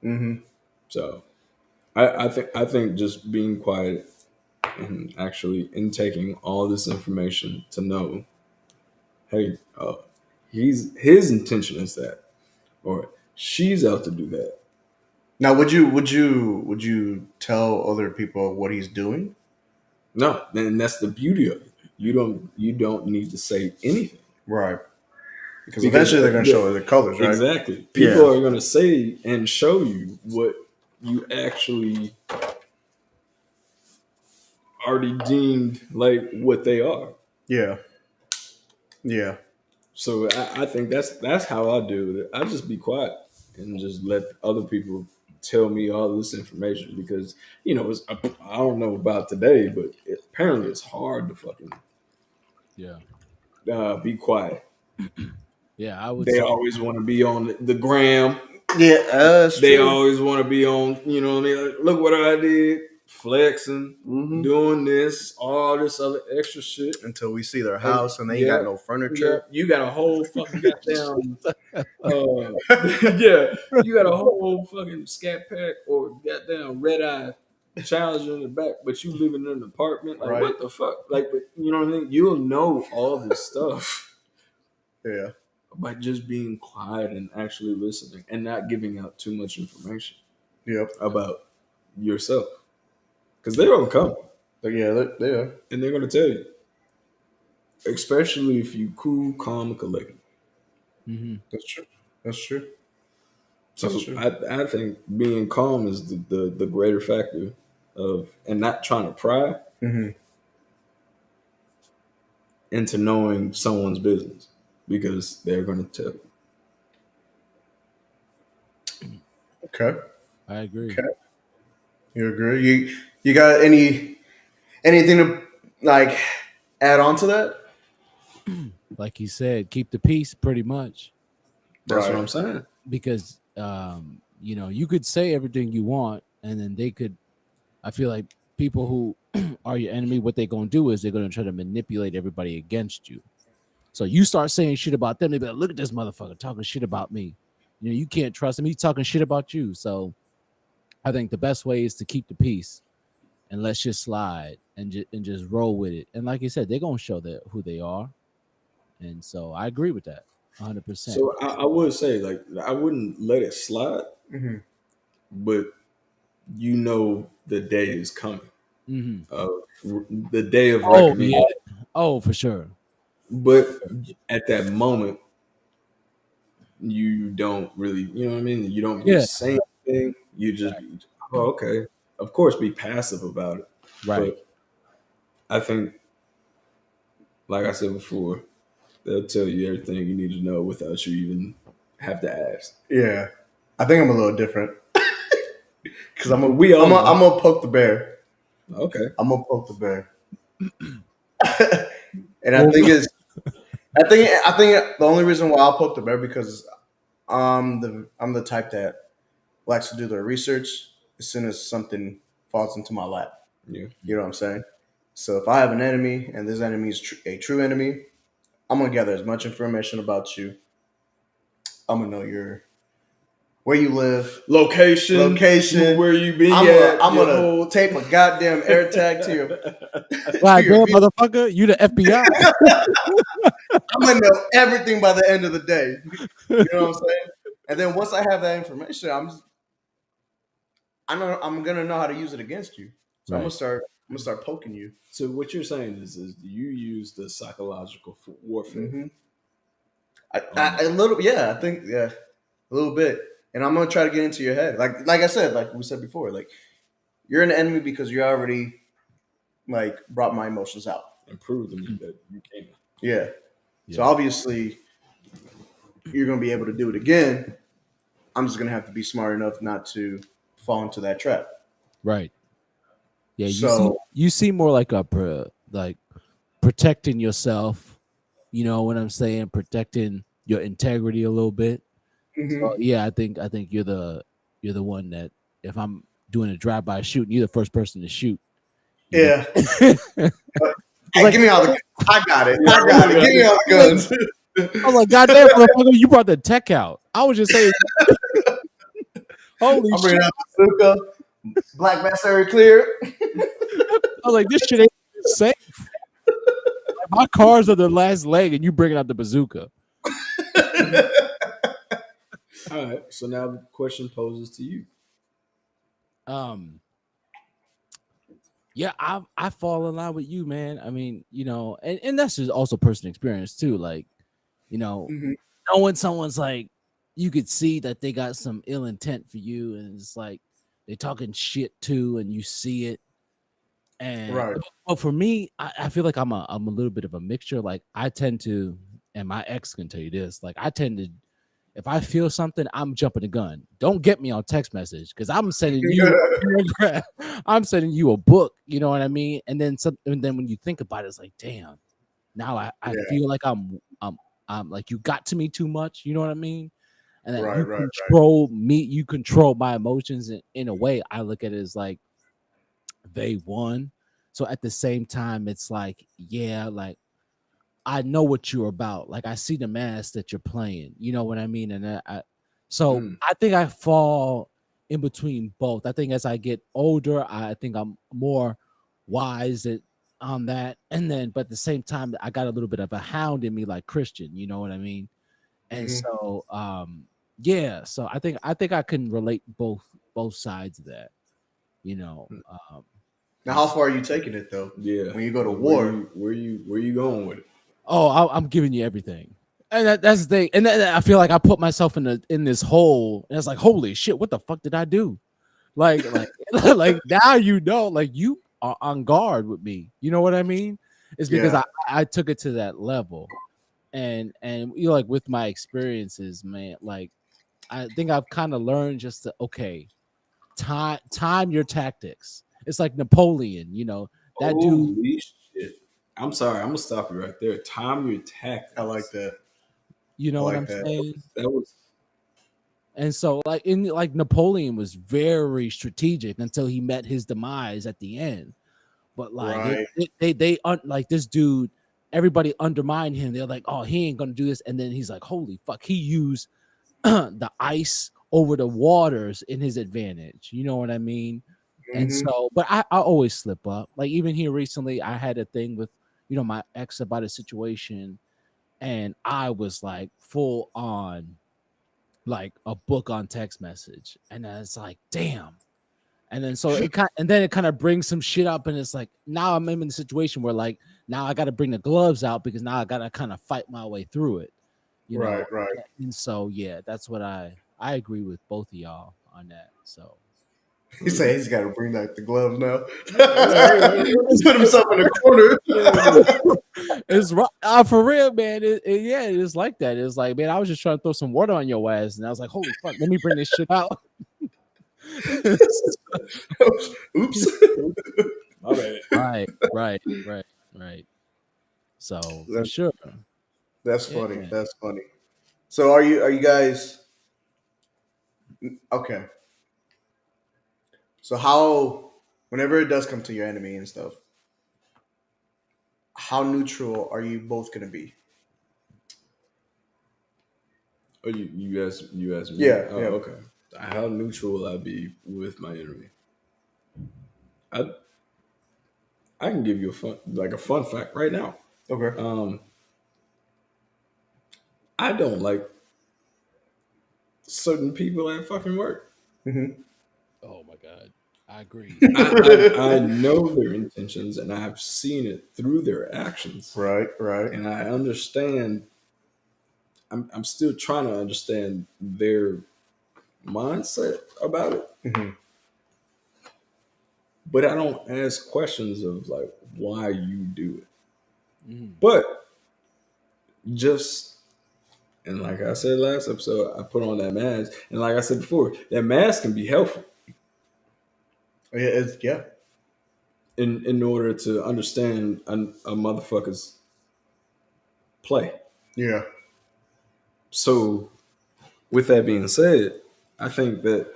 Mm-hmm. So I think just being quiet and actually intaking all this information to know, hey, his intention is that, or she's out to do that. Now, would you tell other people what he's doing? No, and that's the beauty of it. You don't need to say anything Right. Because because eventually they're going to show their colors, right? exactly people Yeah. are going to say and show you what you actually already deemed like what they are. Yeah. Yeah. So I think that's how I do it. I just be quiet and just let other people tell me all this information because I don't know about today, but apparently it's hard to fucking Yeah, be quiet. yeah. I would They say, always want to be on the gram. Yeah, that's They true. always want to be on, what I mean? Like, look what I did, flexing, Mm-hmm. doing this, all this other extra shit. Until we see their And house and they ain't yeah, got no yeah, furniture. you got a whole fucking goddamn, yeah, you got a whole fucking scat pack or goddamn red eye challenger in the back, but you living in an apartment. Like, Right. what the fuck? Like, but you know what I mean? You'll know all this stuff Yeah. by just being quiet and actually listening and not giving out too much information Yep. about yourself because they're gonna come But yeah, they are. and they're gonna tell you, especially if you cool, calm, and collected. mhm. That's true. That's true. That's So true. I think being calm is the greater factor of and not trying to pry Hmm. into knowing someone's business because they're going to tell you. Okay. I agree. Okay. You agree? You got anything to like add on to that? Like you said, keep the peace pretty much. That's what Right. I'm saying. Because you could say everything you want and then they could, I feel like people who are your enemy, what they're gonna do is they're gonna try to manipulate everybody against you. So you start saying shit about them, they be like, look at this motherfucker talking shit about me. You can't trust him. He's talking shit about you. So I think the best way is to keep the peace and let's just slide and just roll with it. And like you said, they're gonna show that who they are. And so I agree with that 100%. So I would say, like, I wouldn't let it slide, Hmm. but the day is coming, Hmm. uh, the day of Oh reckoning. yeah. Oh, for sure. But at that moment, you don't really, you know what I mean? You don't be Yeah. saying anything. You just be, oh, okay. Of course, be passive about it. Right. But I think, like I said before, they'll tell you everything you need to know without you even have to ask. Yeah. I think I'm a little different because We all I'm know. gonna poke the bear. Okay. I'm gonna poke the bear, and I Well, think it's I think the only reason why I'll poke the bear because I'm the type that likes to do their research as soon as something falls into my lap. Yeah. You know what I'm saying? So if I have an enemy and this enemy is a true enemy, I'm gonna gather as much information about you. I'm gonna know where you live, Location, location. where you been at, I'm your gonna whole. tape a goddamn air tag to your to God your damn, vehicle. motherfucker, you the FBI. I'm gonna know everything by the end of the day. You know what I'm saying? And then once I have that information, I'm gonna know how to use it against you. So Right. I'm gonna start poking you. So what you're saying is you use the psychological warfare Hmm. on A them. little, yeah, I think, yeah, a little bit. And I'm gonna try to get into your head, like I said, like we said before, like you're an enemy because you already like brought my emotions out. And prove to me that you can. Yeah. So Yeah. obviously you're gonna be able to do it again. I'm just gonna have to be smart enough not to fall into that trap. Right. Yeah. So You seem more like like protecting yourself. You know what I'm saying? Protecting your integrity a little bit. So mhm. yeah, I think you're the one that if I'm doing a drive by shooting, you're the first person to shoot. You know. Yeah. I was Hey, like, give me all the. I got it. Yeah, I I got it. got Give me all the like, guns. I was like, God damn, motherfucker, you brought the tech out. I was just saying, holy I'm shit. bringing out the bazooka. Black mass area clear. I was like, this shit ain't safe. Like, my cars are the last leg, and you bringing out the bazooka. All right. So now the question poses to you. Um, yeah, I fall in line with you, man. I mean, and that's just also personal experience too. Like, you know, Mhm. knowing someone's like, you could see that they got some ill intent for you, and it's like they talking shit too, and you see it. And Right. but for me, I feel like I'm a little bit of a mixture. Like I tend to, and my ex can tell you this. Like I tend to, if I feel something, I'm jumping the gun. Don't get me on text message because I'm sending you a paragraph. I'm sending you a book. You know what I mean? And then some, and then when you think about it, it's like, damn. Now I Yeah. feel like I'm like you got to me too much. You know what I mean? And that Right. you Right. control me, you control my emotions. In a way, I look at it as like they won. So at the same time, it's like, yeah, like I know what you're about. Like I see the mask that you're playing. You know what I mean? And so Mm. I think I fall in between both. I think as I get older, I think I'm more wise on that. And then, but at the same time, I got a little bit of a hound in me, like Christian. You know what I mean? And Mhm. so, yeah. So I think I can relate both sides of that. You know, Now, and how far are you taking it though? Yeah. When you go to Like, where war. you where you where you going with it? oh, I'm giving you everything, and that's the thing. And I feel like I put myself in this hole, and it's like, holy shit, what the fuck did I do? Like like now you know, like you are on guard with me. You know what I mean? It's because Yeah. I took it to that level, and you know, like with my experiences, man. Like I think I've kind of learned just to okay, time your tactics. It's like Napoleon. You know that dude. Holy shit! I'm sorry. I'm gonna stop you right there. Time your I like tactics. that. You I know what like I'm that. saying? That was And so, like in like Napoleon was very strategic until he met his demise at the end. But like Right. like this dude, everybody undermined him. They're like, oh, he ain't gonna do this. And then he's like, holy fuck, he used the ice over the waters in his advantage. You know what I mean? And Hmm. so, but I always slip up. Like even here recently, I had a thing with my ex about a situation, and I was like full on like a book on text message, and then it's like, damn. And then so it kind of brings some shit up, and it's like now I'm in the situation where like now I got to bring the gloves out because now I got to kind of fight my way through it, you Right. know. Right. And so yeah, that's what I agree with both of y'all on that. So He said he's got to bring back the gloves now. He's it's, put himself in the corner. it's for real, man. Yeah, it's like that. It's like, man, I was just trying to throw some water on your ass, and I was like, holy fuck, let me bring this shit out. Oops. my bad. Right. So for That- sure, That's yeah. funny. That's funny. So are you guys okay? So how whenever it does come to your enemy and stuff, how neutral are you both gonna be? Oh, you asked me. Yeah. Oh, Yeah. okay. How neutral will I be with my enemy? I I can give you a fun fact right now. Okay. Um, I don't like certain people at fucking work. Hmm. Oh my god, I agree. I know their intentions and I've seen it through their actions, Right. Right. and I understand. I'm still trying to understand their mindset about it, Hmm. but I don't ask questions of like why you do it. Mm. But just and like I said last episode, I put on that mask, and like I said before, that mask can be helpful Yeah. Yeah. in order to understand a motherfucker's play. Yeah. So, with that being said, I think that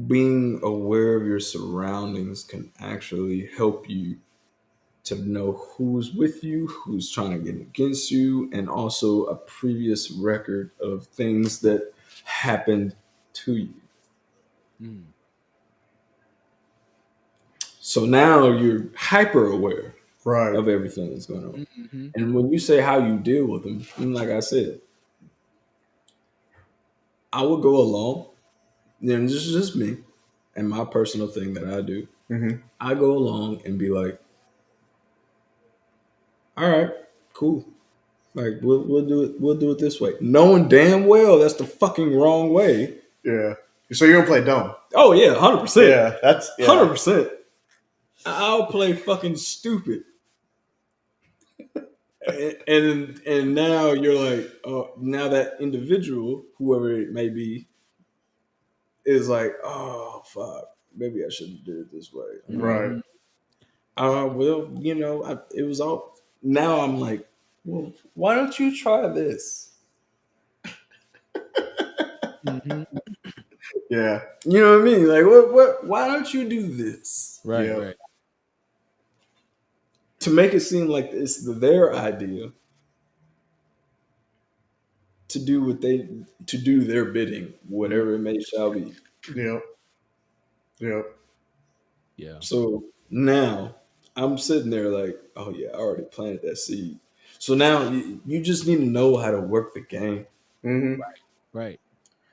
being aware of your surroundings can actually help you to know who's with you, who's trying to get against you, and also a previous record of things that happened to you. Mm. So now you're hyper aware Right. of everything that's going on. Mm-hmm. And when you say how you deal with them, like I said, I will go along. This is just me and my personal thing that I do. Hmm. I go along and be like, all right, cool. Like we'll do it this way. Knowing damn well that's the fucking wrong way. Yeah. So you're gonna play dumb. Oh yeah, 100%. Yeah. That's yeah. 100%. I'll play fucking stupid. And now you're like, oh, now that individual, whoever it may be, is like, oh fuck, maybe I shouldn't do it this way. Right. Mm-hmm. Well, it was all. Now I'm like, well, why don't you try this? Mm-hmm. Yeah. You know what I mean? Like, what? Why don't you do this Right, Yeah. right. to make it seem like it's their idea to do their bidding, Mm. whatever it may shall be. Yep. Yep. Yeah. So now I'm sitting there like, oh yeah, I already planted that seed. So now you just need to know how to work the game. Hmm. Right.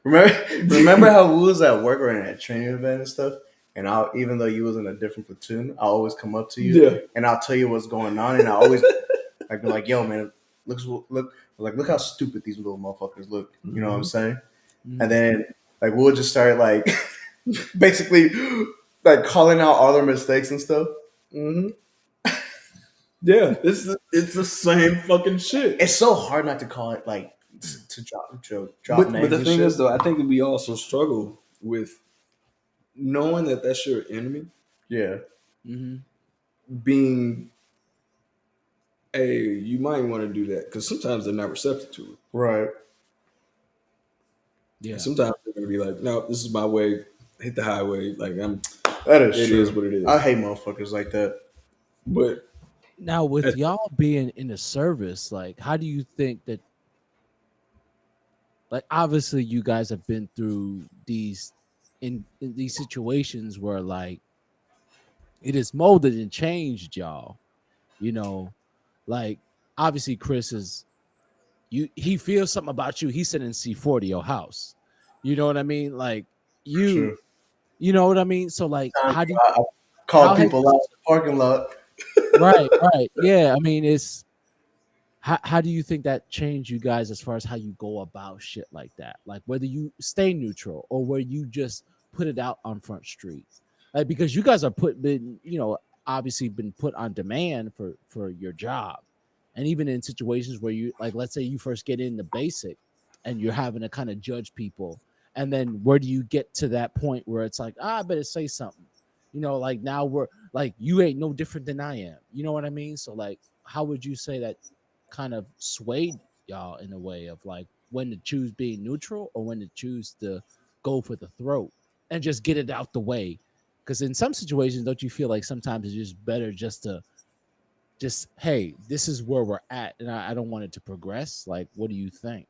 Remember how we was at work or in a training event and stuff, and I even though you was in a different platoon, I always come up to you Yeah. and I'll tell you what's going on, and I always like be like, "Yo, man, look how stupid these little motherfuckers look." You know what I'm Mhm. saying? And Mm. then like we'll just start like Basically, like calling out all their mistakes and stuff. Hmm. Yeah, it's the same fucking shit. It's so hard not to call it like to drop But names the and thing shit. is, though, I think we also struggle with knowing that that's your enemy, Yeah, Hmm. being you might want to do that because sometimes they're not receptive to it. right. And Yeah. sometimes they're gonna be like, "No, this is my way. Hit the highway." Like That is it is true. what it I is. hate motherfuckers like that. But Now, with at, y'all being in the service, like, how do you think that, like, obviously you guys have been through these in these situations where like it is molded and changed y'all, you know, like obviously Chris is he feels something about you. He's sitting in C40 your house. You know what I mean? Like you True. you know what I mean? So like Times how do I how called has people out this, in the parking lot. right, right. Yeah. I mean it's how do you think that changed you guys as far as how you go about shit like that? Like whether you stay neutral or where you just put it out on Front Street, like because you guys are been obviously been put on demand for your job, and even in situations where you like let's say you first get in the basic, and you're having to kind of judge people, and then where do you get to that point where it's like I better say something, like now we're like you ain't no different than I am, you know what I mean? So like how would you say that kind of swayed y'all in a way of like when to choose being neutral or when to choose to go for the throat and just get it out the way? Because in some situations, don't you feel like sometimes it's just better just to just hey, this is where we're at, and I don't want it to progress. Like, what do you think?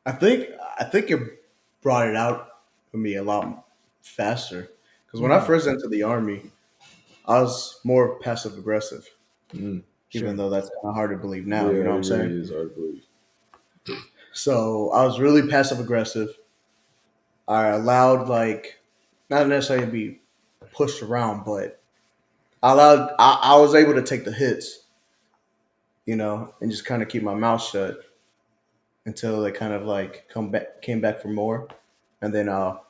I think I think it brought it out for me a lot faster. Because when I Hmm. first entered the army, I was more passive aggressive. mm, Even Sure. though that's kind of hard to believe now. You yeah, know what it I'm really saying? is hard to believe. So I was really passive aggressive. I allowed like not necessarily to be pushed around, but I was able to take the hits, and just kind of keep my mouth shut until they kind of like came back for more, and then I'll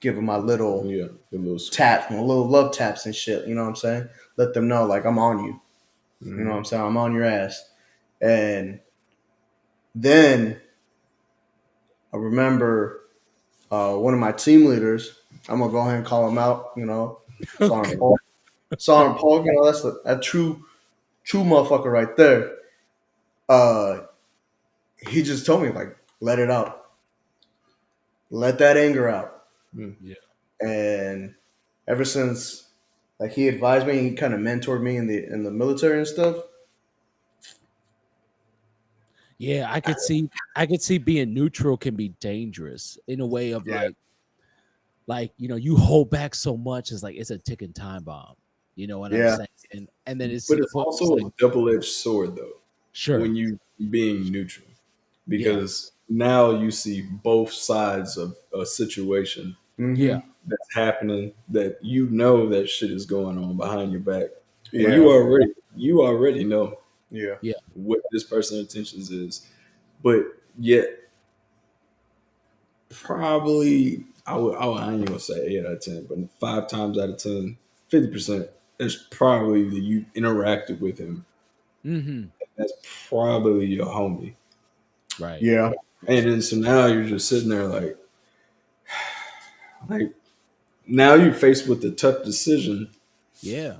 give them my little Yeah, the little. taps, my little love taps and shit. You know what I'm saying? Let them know like I'm on you. You know what Mhm. I'm saying? I'm on your ass. And then I remember one of my team leaders. I'm gonna go ahead and call him out. Sergeant Okay. Paul. Sergeant Paul. That's a true motherfucker right there. Uh, he just told me like, let it out, let that anger out. Mm. Yeah. And ever since, like he advised me, he kind of mentored me in the military and stuff. Yeah, I could see being neutral can be dangerous in a way of Yeah, like you hold back so much, it's like it's a ticking time bomb. You know what I'm yeah, saying? And then it's to But the it's point where it's also like, a double-edged sword, though, sure, when you being neutral, yeah, because now you see both sides of a situation yeah, mm-hmm. that's happening that that shit is going on behind your back, and Yeah, you already know yeah, yeah, what this person's intentions is, but yet probably I ain't gonna say 8 out of 10, but 5 times out of 10, 50%, it's probably that you interacted with him. mm-hmm, That's probably your homie. right, yeah, And then so now you're just sitting there like now you're faced with the tough decision yeah,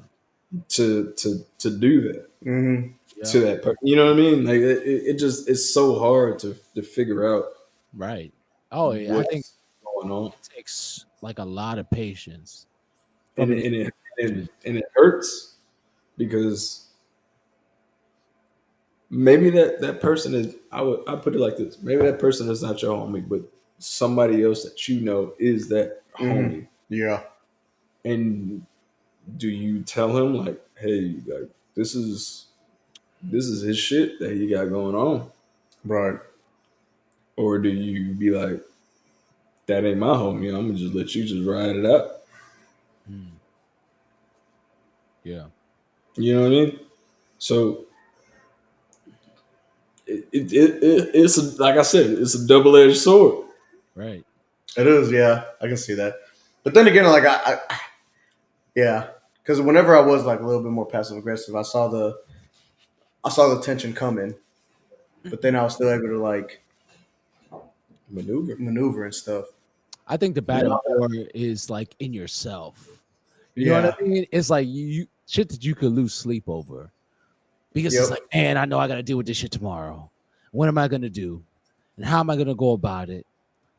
to do that mm-hmm. yeah, to that person. You know what I mean? Like it just it's so hard to figure out right. Oh, yeah, I think what's going on, it takes like a lot of patience and from an it, and it individual. and it hurts because maybe that person is I put it like this, maybe that person is not your homie, but somebody else that is that Mm-hmm. homie. Yeah, And do you tell him like, hey, like this is his shit that he got going on, right. or do you be like, that ain't my homie, I'm gonna just let you just ride it out? Mm, yeah, You know what I mean? So it's like I said, it's a double edged sword. right. It is, yeah. I can see that. But then again, like yeah, because whenever I was like a little bit more passive aggressive, I saw the tension coming, but then I was still able to like Maneuver. maneuver and stuff. I think the Yeah. battle more is like in yourself. You know what I Yeah. mean? It's like you shit that you could lose sleep over because it's Yep. like, man, I know I got to deal with this shit tomorrow. What am I gonna do? And how am I gonna go about it?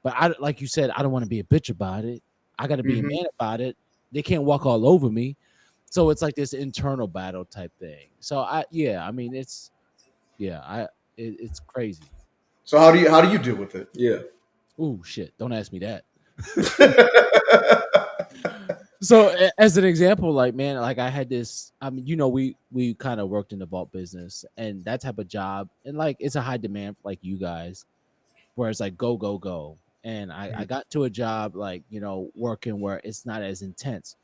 But I, like you said, I don't want to be a bitch about it. I got to be a Hmm. man about it. They can't walk all over me. So it's like this internal battle type thing. So I mean, it's crazy. So how do you deal with it? Yeah. Oh shit! Don't ask me that. So as an example, like man, like I had this. I mean, we kind of worked in the vault business and that type of job, and like it's a high demand like you guys, where it's like go go go. And I got to a job like working where it's not as intense,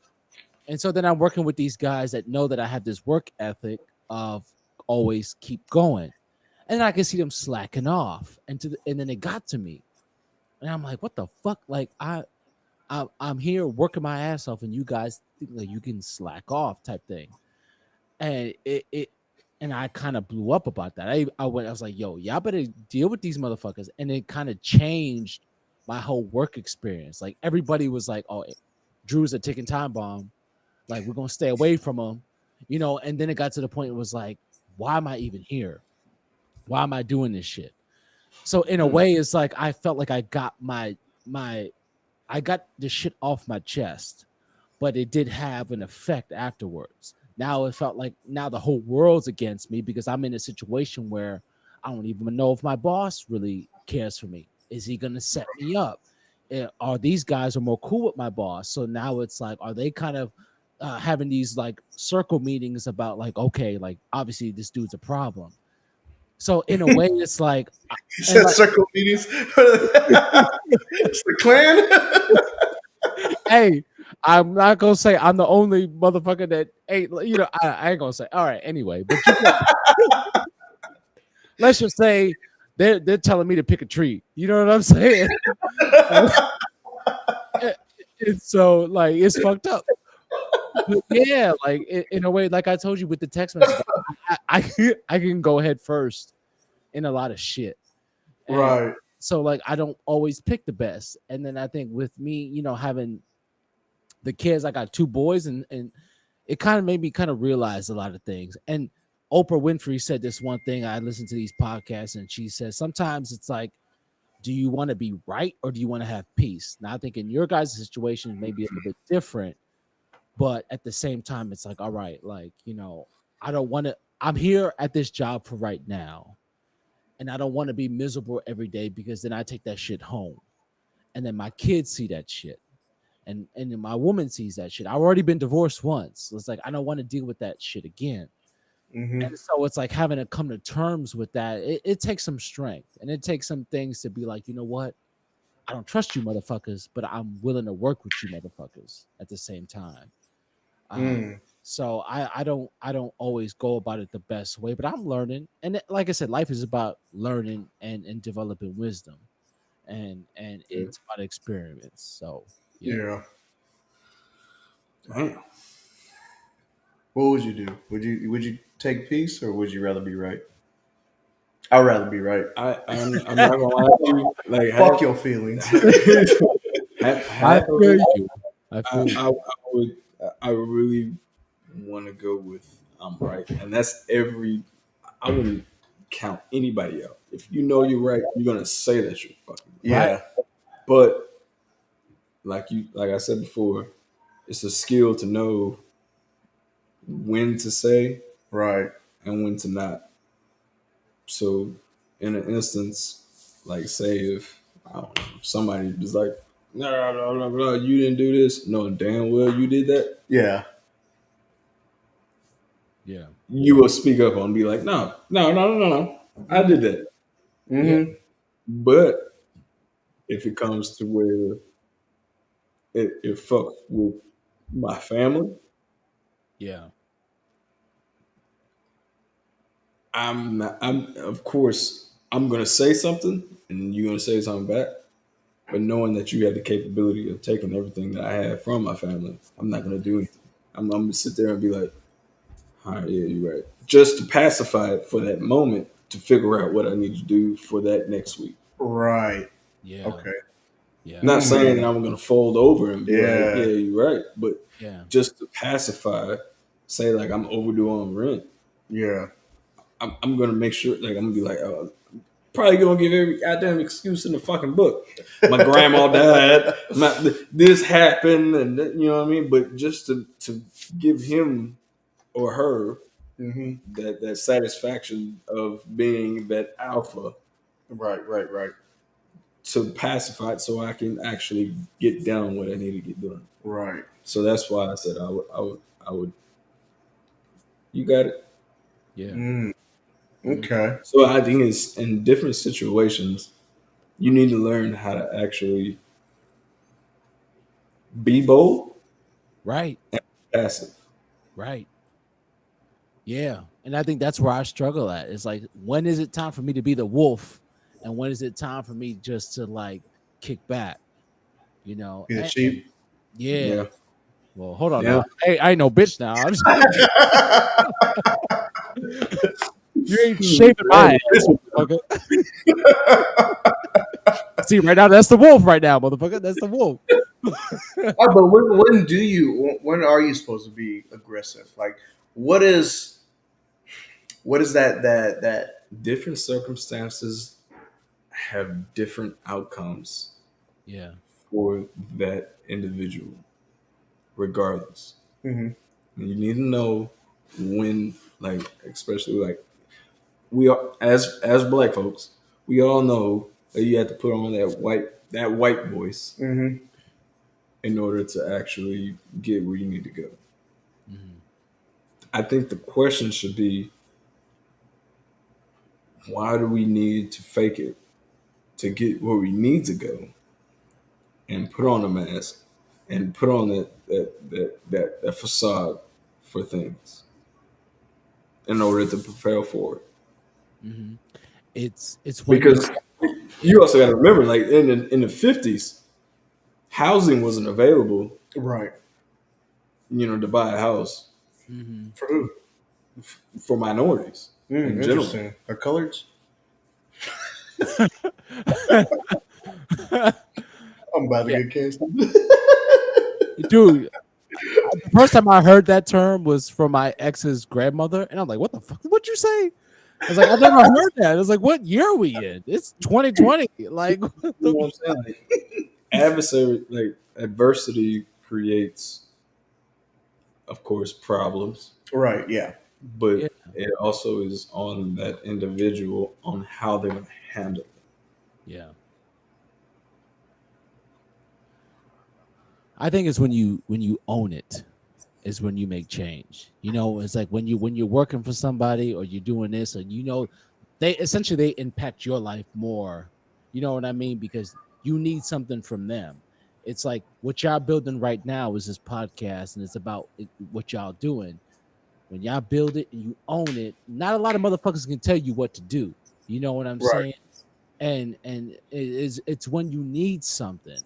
and so then I'm working with these guys that know that I have this work ethic of always keep going, and I can see them slacking off, and then it got to me, and I'm like, what the fuck, like I'm here working my ass off, and you guys think like you can slack off type thing, and and I kind of blew up about that. I was like, yo, y'all better deal with these motherfuckers, and it kind of changed my whole work experience. Like everybody was like, oh, Drew's a ticking time bomb. Like we're gonna stay away from him, And then it got to the point it was like, why am I even here? Why am I doing this shit? So in a Mm. way, it's like I felt like I got my I got the shit off my chest, but it did have an effect afterwards. Now it felt like now the whole world's against me because I'm in a situation where I don't even know if my boss really cares for me. Is he going to set me up? Are these guys are more cool with my boss? So now it's like, are they kind of having these like circle meetings about like, okay, like obviously this dude's a problem. So in a way, it's like, You and said like, circle meetings. It's the clan. hey, I'm not gonna say I'm the only motherfucker that ain't. I ain't gonna say. All right, anyway, but let's just say they're telling me to pick a tree. You know what I'm saying? And so like it's fucked up. But yeah, like in a way, like I told you with the text message, I can go head first in a lot of shit, and Right. so like I don't always pick the best. And then I think with me, having the kids, I got two boys, and it kind of made me kind of realize a lot of things. And Oprah Winfrey said this one thing. I listened to these podcasts, and she says sometimes it's like, do you want to be right or do you want to have peace? Now I think in your guys' situation may be a little bit different, but at the same time, it's like, all right, like I don't want to. I'm here at this job for right now, and I don't want to be miserable every day because then I take that shit home, and then my kids see that shit, and then my woman sees that shit. I've already been divorced once. So it's like I don't want to deal with that shit again. Hmm. And so it's like having to come to terms with that. It takes some strength and it takes some things to be like, you know what? I don't trust you motherfuckers, but I'm willing to work with you motherfuckers at the same time. Um, Mm. so I don't always go about it the best way, but I'm learning. And like I said, life is about learning and developing wisdom, and Yeah. it's about experience. So yeah. Yeah. Damn. What would you do? Would you take peace or would you rather be right? I'd rather be right. I'm not gonna lie to you. Like Fuck your feelings. I half of feel it, you. I feel you. would I really want to go with I'm right, and that's every. I wouldn't count anybody out. If you know you're right, you're gonna say that you're fucking right. Right. Yeah. But like I said before, it's a skill to know when to say Right. and when to not. So in an instance, like say if I don't know, somebody was like, no, no, no, no, you didn't do this. No, damn well you did that. Yeah. Yeah. You will speak up and be like, no, no, no, no, no, no. I did that. Yeah. Hmm. But if it comes to where it fucks with my family, Yeah. I'm not, I'm of course I'm gonna say something and you're gonna say something back. But knowing that you have the capability of taking everything that I have from my family, I'm not going to do anything. I'm going to sit there and be like, all right, yeah, you're right. Just to pacify it for that moment to figure out what I need to do for that next week. Right. Yeah. Okay. Yeah. Not saying that Mm. I'm going to fold over and be like, yeah, Yeah. you're right. But Yeah. just to pacify, say like I'm overdue on rent. Yeah. I'm going to make sure, like, I'm going to be like, oh, probably gonna give every goddamn excuse in the fucking book. My grandma died. This happened, and you know what I mean. But just to give him or her hmm that satisfaction of being that alpha Right. Right. Right. to pacify it, so I can actually get done what I need to get done. Right. So that's why I said I would. You got it. Yeah. Mm. Mhm. Okay. So I think it's in different situations you need to learn how to actually be bold, Right. passive. Right. Yeah. And I think that's where I struggle at. It's like, when is it time for me to be the wolf? And when is it time for me just to like kick back? You know? Be the And sheep. yeah. Yeah. Well, hold on Yeah. now. Hey, I ain't no bitch now. You ain't shaving my Hey, ass, motherfucker. See, right now, that's the wolf right now, motherfucker. That's the wolf. But when are you supposed to be aggressive? Like, what is that? different circumstances have different outcomes Yeah. for that individual, regardless. hmm And you need to know when, like, especially like we are as black folks, we all know that you have to put on that white voice hmm in order to actually get where you need to go. Mhm. I think the question should be, why do we need to fake it to get where we need to go and put on a mask and put on that facade for things in order to prepare for it? Mhm. It's when you Because yeah. you also got to remember, like in the 50s, housing wasn't available, Right. to buy a house Mhm. For who? for minorities in general. Interesting. The colors. I'm about to Yeah, get canceled. dude. The first time I heard that term was from my ex's grandmother, and I'm like, "What the fuck? What'd you say?" I was like, "I've never heard that." I was like, "What year are we in? It's 2020." Like, what You the know what I'm saying? Like, adversity creates, of course, problems, Right. Yeah. but yeah, it also is on that individual on how they're going to handle it. yeah. I think it's when you own it is when you make change. It's like when you're working for somebody or you're doing this, and they essentially they impact your life more. You know what I mean? Because you need something from them. It's like what y'all building right now is this podcast, and it's about what y'all doing. When y'all build it and you own it, not a lot of motherfuckers can tell you what to do. You know what I'm Right. saying? And it's when you need something.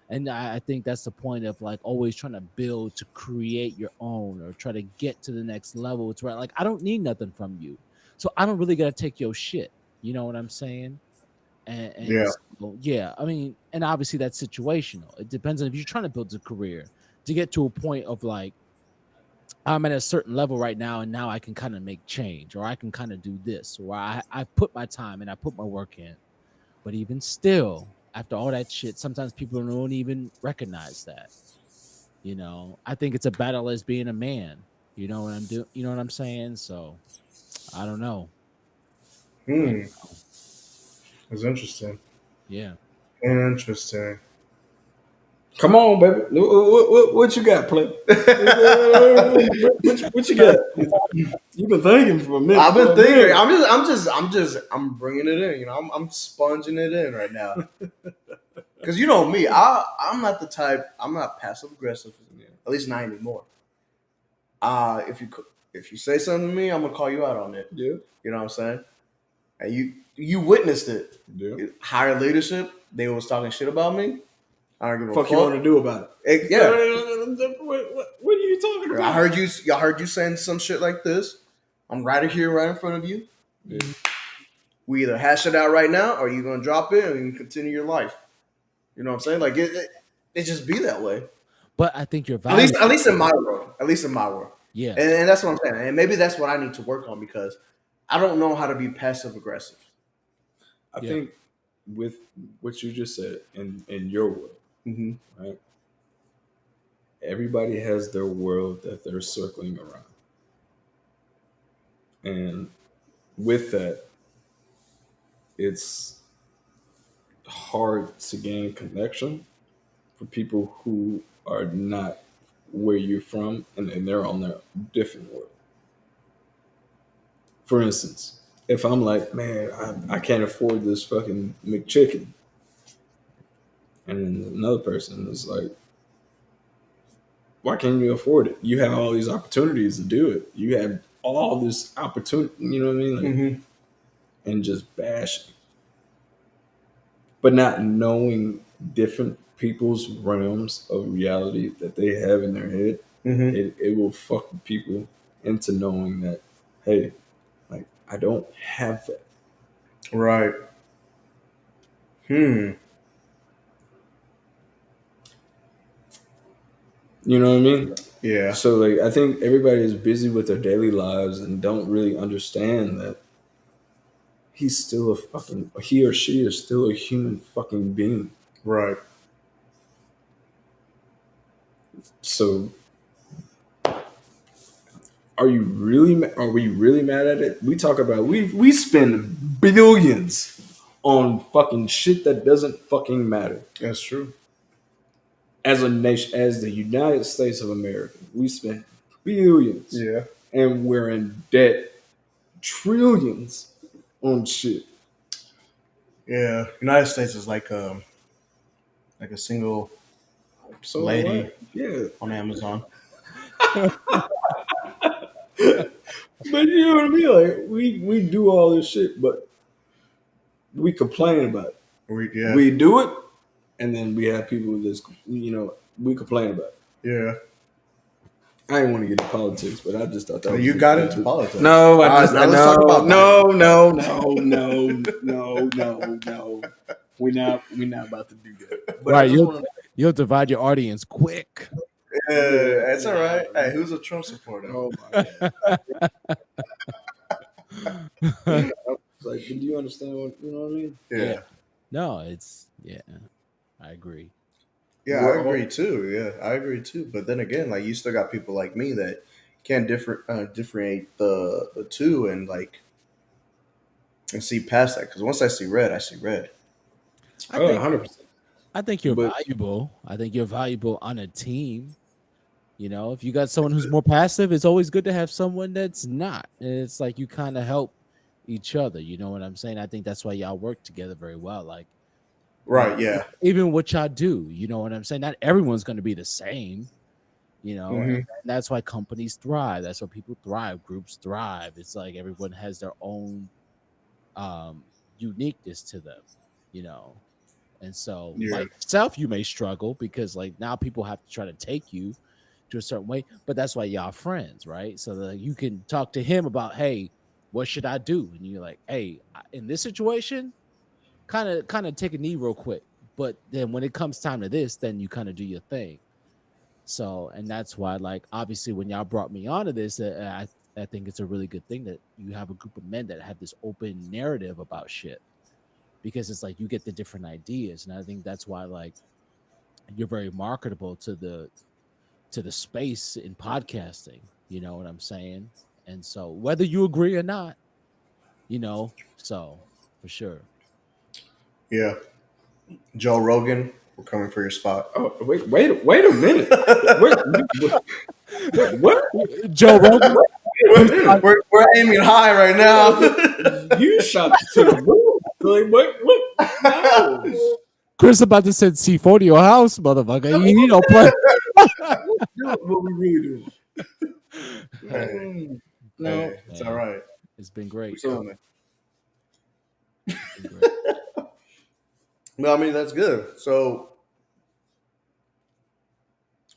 And I think that's the point of like always trying to build to create your own or try to get to the next level. It's right, like I don't need nothing from you, so I don't really gotta take your shit. You know what I'm saying? And Yeah. so, yeah, I mean, and obviously that's situational. It depends on if you're trying to build a career to get to a point of like I'm at a certain level right now, and now I can kind of make change, or I can kind of do this, or I put my time and I put my work in. But even still, after all that shit, sometimes people don't even recognize that. I think it's a battle as being a man. You know what I'm doing? You know what I'm saying? So I don't know. I Hmm. don't know. That's interesting. Yeah. Interesting. Come on, baby. What you got, play? What you got? You've been thinking for a minute. I've been For a thinking. minute. I'm bringing it in. I'm sponging it in right now. Because you know me, I'm not the type. I'm not passive aggressive. At least not anymore. If you say something to me, I'm gonna call you out on it. Yeah. You know what I'm saying? And you witnessed it. Yeah. Higher leadership, they was talking shit about me. I don't give a Fuck you want to fuck. do about Yeah, it? What are you talking I about? heard you. Y'all heard you saying some shit like this. I'm right here, right in front of you. Yeah. We either hash it out right now, or you gonna drop it and you can continue your life. You know what I'm saying? Like it just be that way. But I think you're At valuable. least in my world. At least in my world. Yeah. And that's what I'm saying. And maybe that's what I need to work on because I don't know how to be passive aggressive. I Yeah. think with what you just said in your world, Mm-hmm. right? Everybody has their world that they're circling around. And with that, it's hard to gain connection for people who are not where you're from and they're on their different world. For instance, if I'm like, man, I can't afford this fucking McChicken, and then another person is like, why can't you afford it? You have all these opportunities to do it. You have all this opportunity, you know what I mean? Like, Mm-hmm. and just bashing, but not knowing different people's realms of reality that they have in their head. Mm-hmm. It will fuck people into knowing that, hey, like I don't have that. Right. Hmm. You know what I mean? Yeah. So like I think everybody is busy with their daily lives and don't really understand that he or she is still a human fucking being. Right. So are we really mad at it? We talk about we spend billions on fucking shit that doesn't fucking matter. That's true. As a nation, as the United States of America, we spend billions Yeah. and we're in debt trillions on shit. Yeah. United States is like a single So lady what? Yeah. on Amazon. But you know what I mean? Like we do all this shit, but we complain about it. Yeah. We do it, and then we have people that's we complain about it. Yeah. I didn't want to get into politics, but I just thought that was You got into politics. No, I All right, just now let's no, talk about no, that. no, no, no, no, no, no. We're not about to do that. But I Right. just want You'll divide your audience quick. Yeah, that's all right. Hey, who's a Trump supporter? oh my god. Like, do you understand what you know what I mean? Yeah. Yeah. No, I agree. Yeah, I We're agree all too. Yeah, I agree too. But then again, like you still got people like me that can't differentiate the two and see past that. Because once I see red, I see red. I think 100%. I think you're But valuable. I think you're valuable on a team. You know, if you got someone who's more passive, it's always good to have someone that's not. And it's like you kind of help each other. You know what I'm saying? I think that's why y'all work together very well. Like, Right? Yeah. even what y'all do, you know what I'm saying? Not everyone's going to be the same, Hmm. and that's why companies thrive. That's why people thrive. Groups thrive. It's like everyone has their own um, uniqueness to them, you know. And so, Yeah. like yourself, you may struggle because like now people have to try to take you to a certain way, but that's why y'all friends, right? So that you can talk to him about, hey, what should I do? And you're like, hey, in this situation, kind of take a knee real quick. But then when it comes time to this, then you kind of do your thing. So, and that's why, like, obviously, when y'all brought me onto this, I think it's a really good thing that you have a group of men that have this open narrative about shit because it's like you get the different ideas, and I think that's why like you're very marketable to the space in podcasting. You know what I'm saying? And so whether you agree or not, so for sure. Yeah. Joe Rogan, we're coming for your spot. oh wait a minute. What? Joe Rogan, Chris, We're aiming high right now. You shot to the moon. Like what? No. Chris about to send C4 to your house, motherfucker. You don't play. What we really doing? Hey, No. hey, it's all right. It's been great. We're coming. I mean, that's good. So,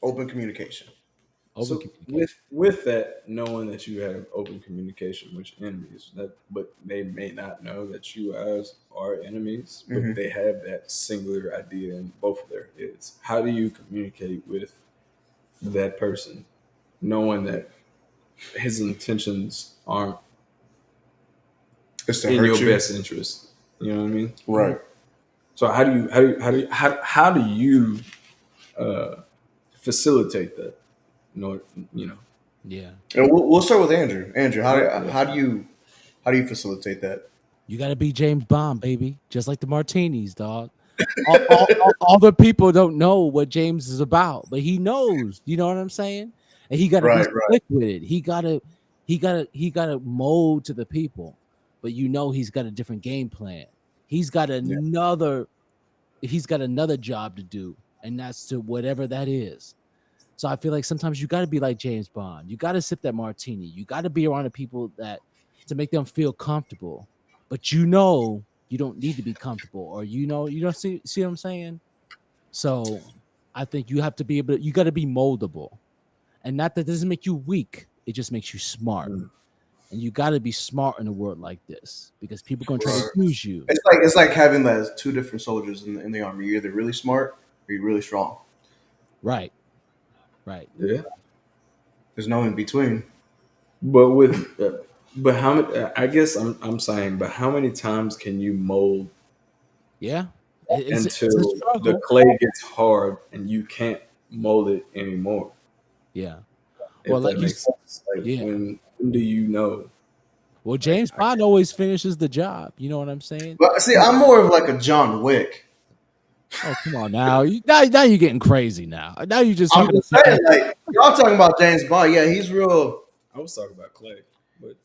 open communication. Open So communication. with that, knowing that you have open communication with your enemies, that but they may not know that you guys are enemies, but Hmm. they have that singular idea in both of their heads. How do you communicate with that person, knowing that his intentions aren't It's to in hurt your you. best interest? You know what I mean? Right. So how do you facilitate that? No, you know. Yeah. And we'll start with Andrew. Andrew, Okay. how do you facilitate that? You got to be James Bond, baby, just like the martinis, dog. All the people don't know what James is about, but he knows. You know what I'm saying? And he got to be Right. Right. slick with it. He got to mold to the people. But he's got a different game plan. He's got Yeah. another. He's got another job to do, and that's to whatever that is. So I feel like sometimes you got to be like James Bond. You got to sip that martini. You got to be around the people that to make them feel comfortable. But you don't need to be comfortable, or you don't see what I'm saying. So I think you have to be able. You got to be moldable, and not that doesn't make you weak. It just makes you smart, Mm. and you got to be smart in a world like this because people are gonna try to Right. use you. It's like having that two different soldiers in the army. You're either really smart or you're really strong. Right, right. Yeah. There's no in between. But but how many? I guess I'm saying, but how many times can you mold Yeah, it's a until the struggle. clay gets hard and you can't mold it anymore? Yeah. Well, If like that makes sense. Like yeah. when do you know? Well, Like James Bond always finishes the job. You know what I'm saying? But see, I'm more of like a John Wick. Oh, come on now. Now you're getting crazy now. Now you're just I'm trying to just say, saying, like y'all talking about James Bond. Yeah, he's real. I was talking about clay, but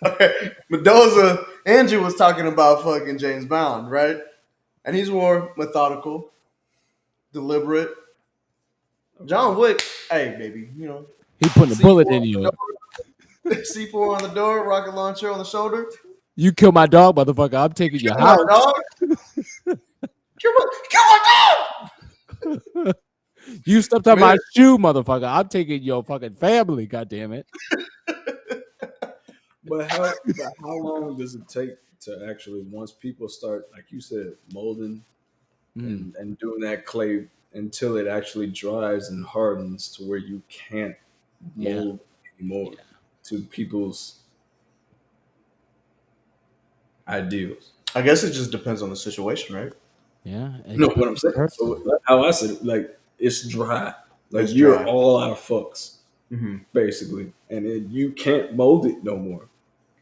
okay. Mendoza, Andrew was talking about fucking James Bond, right? And he's more methodical, deliberate. Okay. John Wick, hey baby, he putting a bullet C4 in you. C4 on the door, rocket launcher on the shoulder. You kill my dog, motherfucker. I'm taking your Kill my house. dog. Kill my You stepped on dog. my Man, shoe, motherfucker. I'm taking your fucking family. God damn it. But how long does it take to actually once people start, like you said, molding Mm, and doing that clay until it actually dries and hardens to where you can't yeah. mold anymore Yeah. to people's ideals. I guess it just depends on the situation, right? Yeah. It No, depends what I'm on the saying. So person. how I said it, like it's dry, like It's you're dry. all out of fucks Hmm. basically, and you can't mold it no more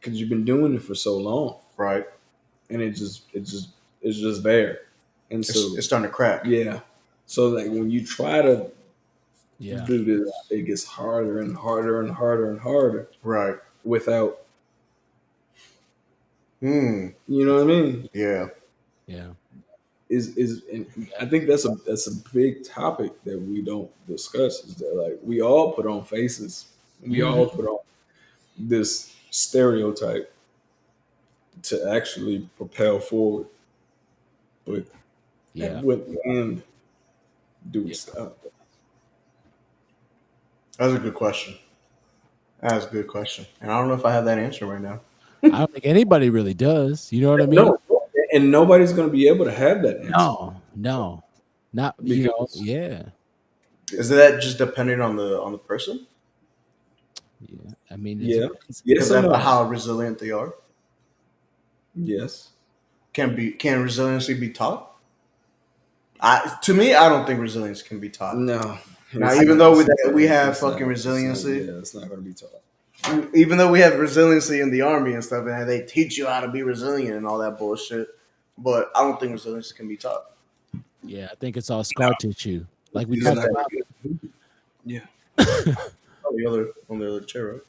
because you've been doing it for so long, Right. and it's just there, and It's, so it's starting to crack. yeah, so like when you try to Yeah. do this, it gets harder and harder and harder and harder Right. without, Hmm. you know what I mean? Yeah. Yeah. And I think that's a big topic that we don't discuss is that like we all put on faces, we Hmm. all put on this stereotype to actually propel forward, but at Yeah. what end do we Yeah. stop? That's a good question. That's a good question. And I don't know if I have that answer right now. I don't think anybody really does. You know what I mean? No, and nobody's going to be able to have that answer No. No. Not, because yeah. Is that just dependent on the person? Yeah. I mean, it yeah, depends. yes Because or of no, how resilient they are. yes, Can resiliency be taught? To me, I don't think resilience can be taught. no, Now, it's even not. though It's not. we have It's fucking not. It's not. resiliency, Yeah, it's not going to be taught. even though we have resiliency in the army and stuff, and they teach you how to be resilient and all that bullshit, but I don't think resilience can be taught. Yeah. I think it's all scar tissue. Like we You It's got talked not. that about. Yeah. on the other chair, right?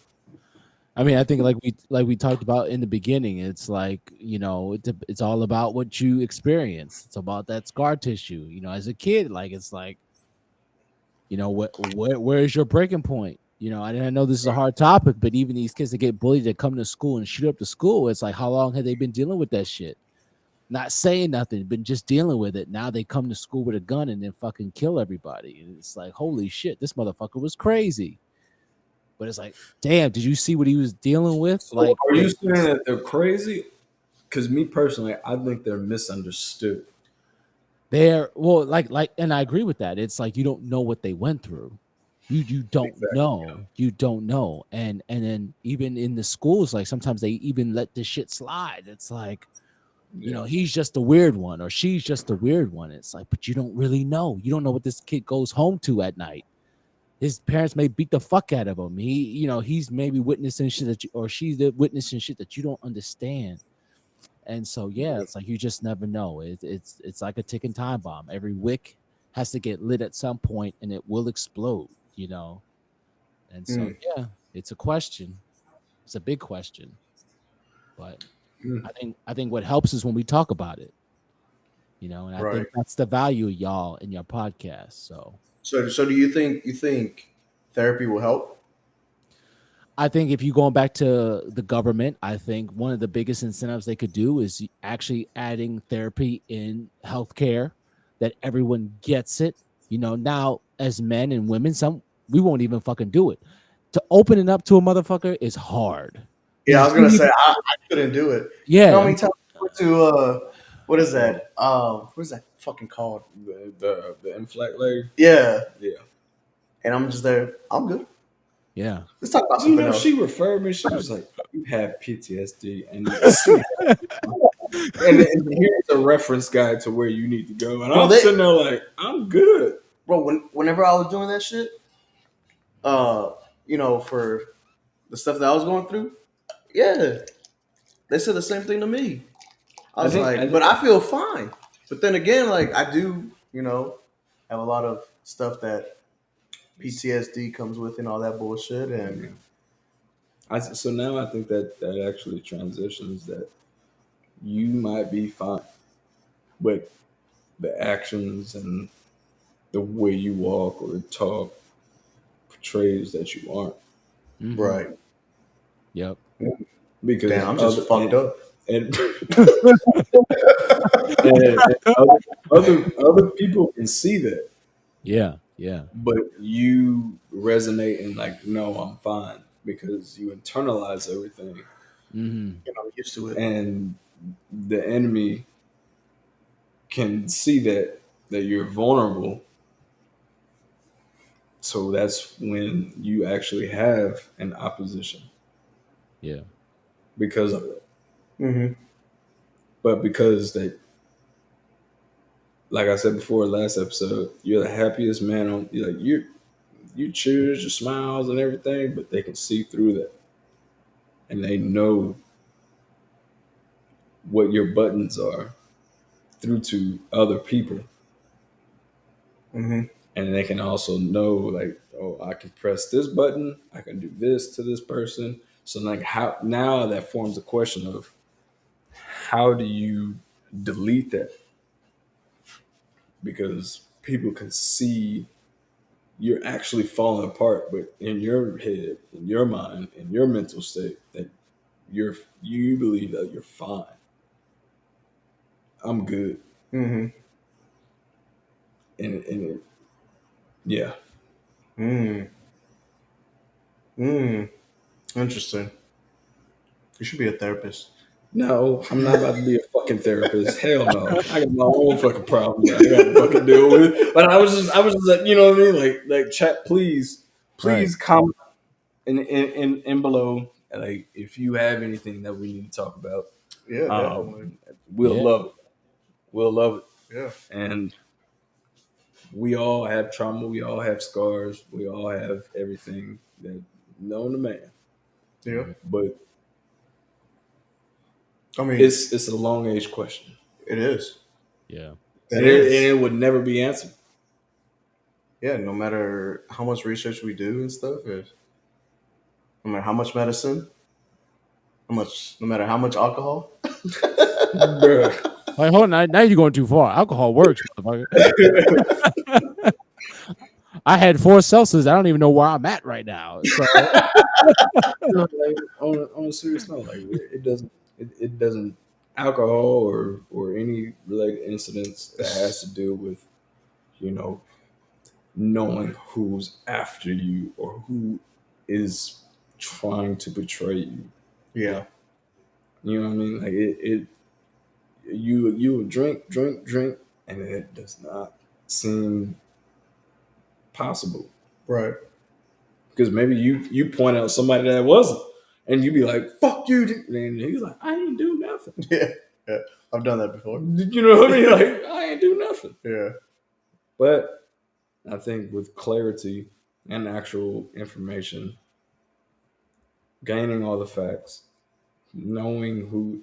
I mean, I think like we talked about in the beginning, it's like it's all about what you experience. It's about that scar tissue. As a kid, like it's like where is your breaking point? I know this is a hard topic, but even these kids that get bullied that come to school and shoot up the school, it's like how long have they been dealing with that shit? not saying nothing, been just dealing with it. Now they come to school with a gun and then fucking kill everybody. And it's like, holy shit, this motherfucker was crazy. But it's like, damn, did you see what he was dealing with? So Like, are you saying that they're crazy? Because me personally, I think they're misunderstood. they're well, and I agree with that. It's like you don't know what they went through. You don't Exactly. know. You don't know. And then even in the schools, like sometimes they even let this shit slide. It's like, Yeah. he's just a weird one or she's just a weird one. It's like, but you don't really know. You don't know what this kid goes home to at night. His parents may beat the fuck out of him. He's maybe witnessing shit or she's witnessing shit that you don't understand. And so, yeah, it's like you just never know. It's like a ticking time bomb. Every wick has to get lit at some point, and it will explode. And so, Mm, yeah, it's a question. It's a big question, but Mm. I think what helps is when we talk about it. And I right. think that's the value of y'all in your podcast. So So do you think therapy will help? I think if you're going back to the government, I think one of the biggest incentives they could do is actually adding therapy in healthcare, that everyone gets it. Now as men and women, some we won't even fucking do it. To open it up to a motherfucker is hard. Yeah, I Because was gonna say I couldn't do it. You know yeah, how many times I went to what is that? What is that fucking called? The inflect leg. Yeah, Yeah. and I'm just there. I'm good. yeah. Let's talk about You something know, else. she referred me. She was like, "You have PTSD, and see, and here's a reference guide to where you need to go." And Bro, I'm sitting there like, "I'm good." whenever I was doing that shit, uh, for the stuff that I was going through, yeah, they said the same thing to me. I I was think, like, but I feel fine. But then again, like I do, have a lot of stuff that PTSD comes with and all that bullshit. And so now I think that that actually transitions that you might be fine, but the actions and the way you walk or talk portrays that you aren't. Hmm. right, Yep. Because damn, I'm just other fucked up. and and other people can see that, Yeah. Yeah. but you resonate and like, no, I'm fine because you internalize everything, Hmm. I'm used to it. and the enemy can see that you're vulnerable. So that's when you actually have an opposition Yeah. because of it. Hmm. But because that, like I said before, last episode, you're the happiest man on. You're like you cheers, your smiles, and everything, but they can see through that, and they know what your buttons are through to other people, Hmm. and they can also know like, oh, I can press this button, I can do this to this person. So like, how now that forms a question of how do you delete that, because people can see you're actually falling apart, but in your head, in your mind, in your mental state, that you believe that you're fine. I'm good, Hmm. and yeah. Mm. Mm. Interesting. You should be a therapist. No, I'm not about to be a fucking therapist. Hell no. I got my own fucking problems that I got to fucking deal with. But I was just like, you know what I mean? Like chat, Right. please comment in below. Like, if you have anything that we need to talk about, Yeah, definitely. um, we'll Yeah. love it. We'll love it. Yeah. And we all have trauma. We all have scars. We all have everything that known to man. Yeah. But I mean, it's a long age question, it is. Yeah. It and is. it would never be answered. Yeah. No matter how much research we do and stuff, no matter how much medicine, no matter how much alcohol. Bruh. Like, hold on. Now you're going too far. Alcohol works, motherfucker. I had 4 Celsius. I don't even know where I'm at right now. So No, like, on a serious note, like it doesn't alcohol or any related incidents that has to do with, you know, knowing who's after you or who is trying to betray you. Yeah. You know what I mean? Like it you would drink, and it does not seem possible Right. because maybe you point out somebody that wasn't, and you be like, "Fuck you," and he's like, "I didn't do nothing." Yeah. Yeah. I've done that before. You know what I mean? Like I ain't do nothing. Yeah. But I think with clarity and actual information, gaining all the facts, knowing who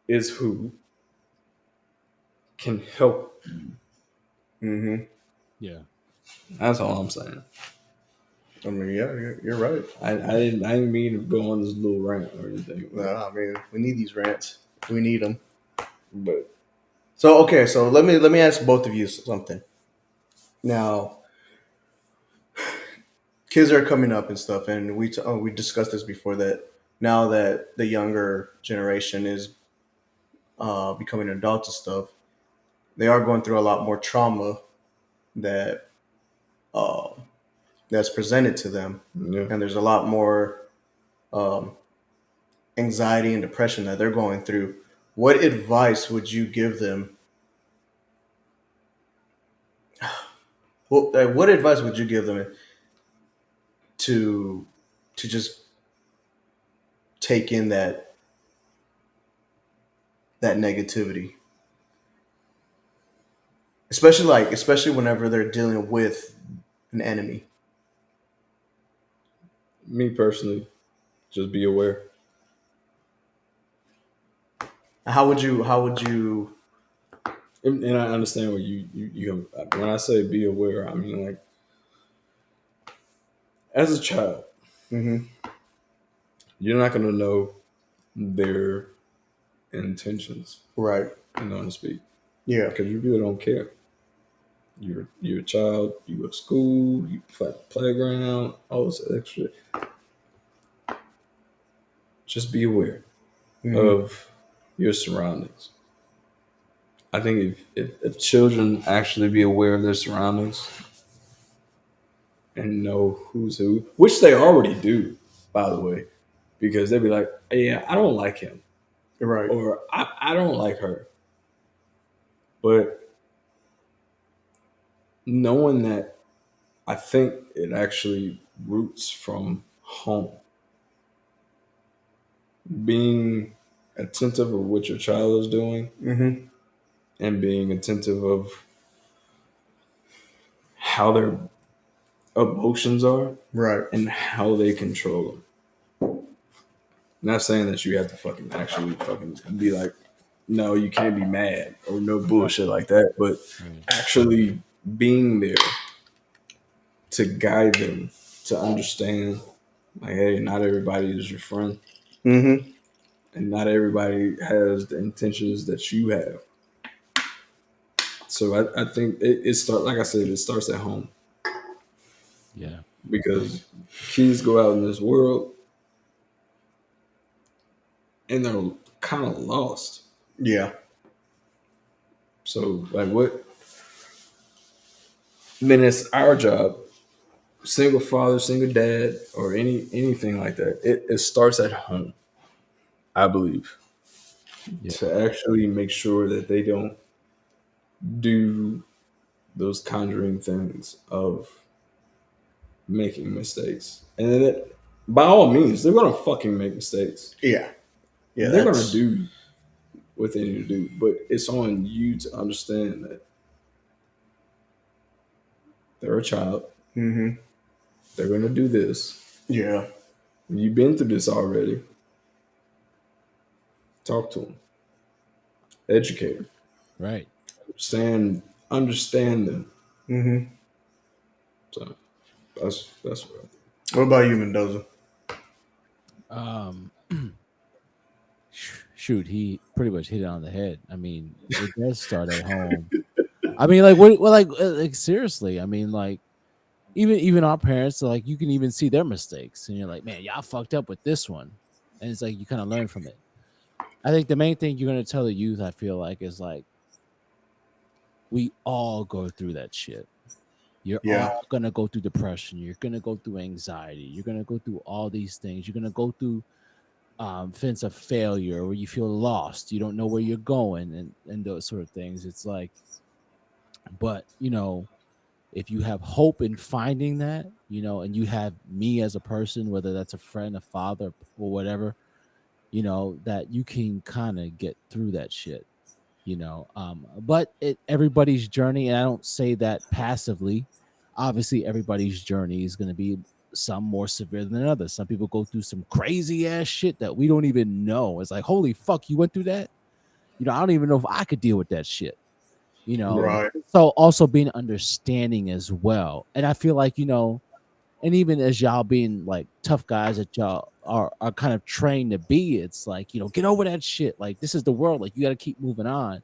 is who can help you. Mm-hmm. Yeah. That's all I'm saying. I mean, yeah, you're right. I didn't mean to go on this little rant or anything, No, I mean, we need these rants. We need them. but So okay, so let me ask both of you something. Now, kids are coming up and stuff, and we discussed this before that now that the younger generation is becoming adults and stuff, they are going through a lot more trauma that uh, that's presented to them, yeah, and there's a lot more um, anxiety and depression that they're going through. What advice would you give them? What advice would you give them to just take in that negativity, especially whenever they're dealing with an enemy? me personally, just be aware. How would you And I understand what you when I say be aware, I mean like as a child, hmm you're not gonna know their intentions, right, you know to speak, yeah, because you really don't care. You're a child. You go to school. You play at the playground. All this extra. Just be aware hmm of your surroundings. I think if children actually be aware of their surroundings and know who's who, which they already do, by the way, because they'd be like, hey, yeah, I don't like him, right, or I don't like her. But knowing that, I think it actually roots from home. Being attentive of what your child is doing hmm and being attentive of how their emotions are right, and how they control them. Not saying that you have to fucking actually fucking be like, no, you can't be mad or no Right. bullshit like that, but Right. actually being there to guide them to understand, like, hey, not everybody is your friend, hmm and not everybody has the intentions that you have. So I think it start like I said, it starts at home Yeah. because kids go out in this world and they're kind of lost. yeah, So like what? Then it's our job, single father, single dad, or anything like that. It starts at home, I believe, Yeah. to actually make sure that they don't do those conjuring things of making mistakes. And then by all means, they're gonna fucking make mistakes. yeah, yeah. They're gonna That's do what they need to do, but it's on you to understand that they're a child. hmm They're gonna do this. yeah, You've been through this already. Talk to them, educate them, Right. understand them. hmm So that's what I think. What about you, Mendoza? Um, shoot, he pretty much hit it on the head. I mean, it does start at home. I mean, like, what, well, like seriously. I mean, like, even our parents, like, you can even see their mistakes, and you're like, man, y'all fucked up with this one, and it's like you kind of learn from it. I think the main thing you're gonna tell the youth, I feel like, is like we all go through that shit. You're Yeah. all gonna go through depression. You're gonna go through anxiety. You're gonna go through all these things. You're gonna go through sense of failure where you feel lost. You don't know where you're going, and those sort of things. It's like, but if you have hope in finding that, and you have me as a person, whether that's a friend, a father, or whatever, that you can kind of get through that shit. But everybody's journey, and I don't say that passively. Obviously everybody's journey is going to be some more severe than others. Some people go through some crazy ass shit that we don't even know. It's like, holy fuck, you went through that. I don't even know if I could deal with that shit. Yeah. Right. So also being understanding as well. And I feel like, and even as y'all being like tough guys that y'all are kind of trained to be, it's like, get over that shit. Like, this is the world. Like, you got to keep moving on.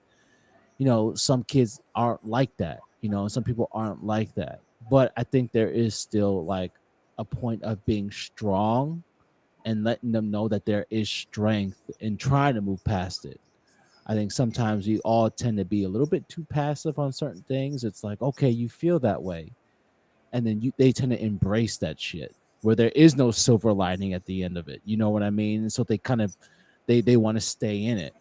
Some kids aren't like that, and some people aren't like that. But I think there is still like a point of being strong and letting them know that there is strength in trying to move past it. I think sometimes we all tend to be a little bit too passive on certain things. It's like, okay, you feel that way, and then they tend to embrace that shit where there is no silver lining at the end of it. You know what I mean? And so they kind of they want to stay in it.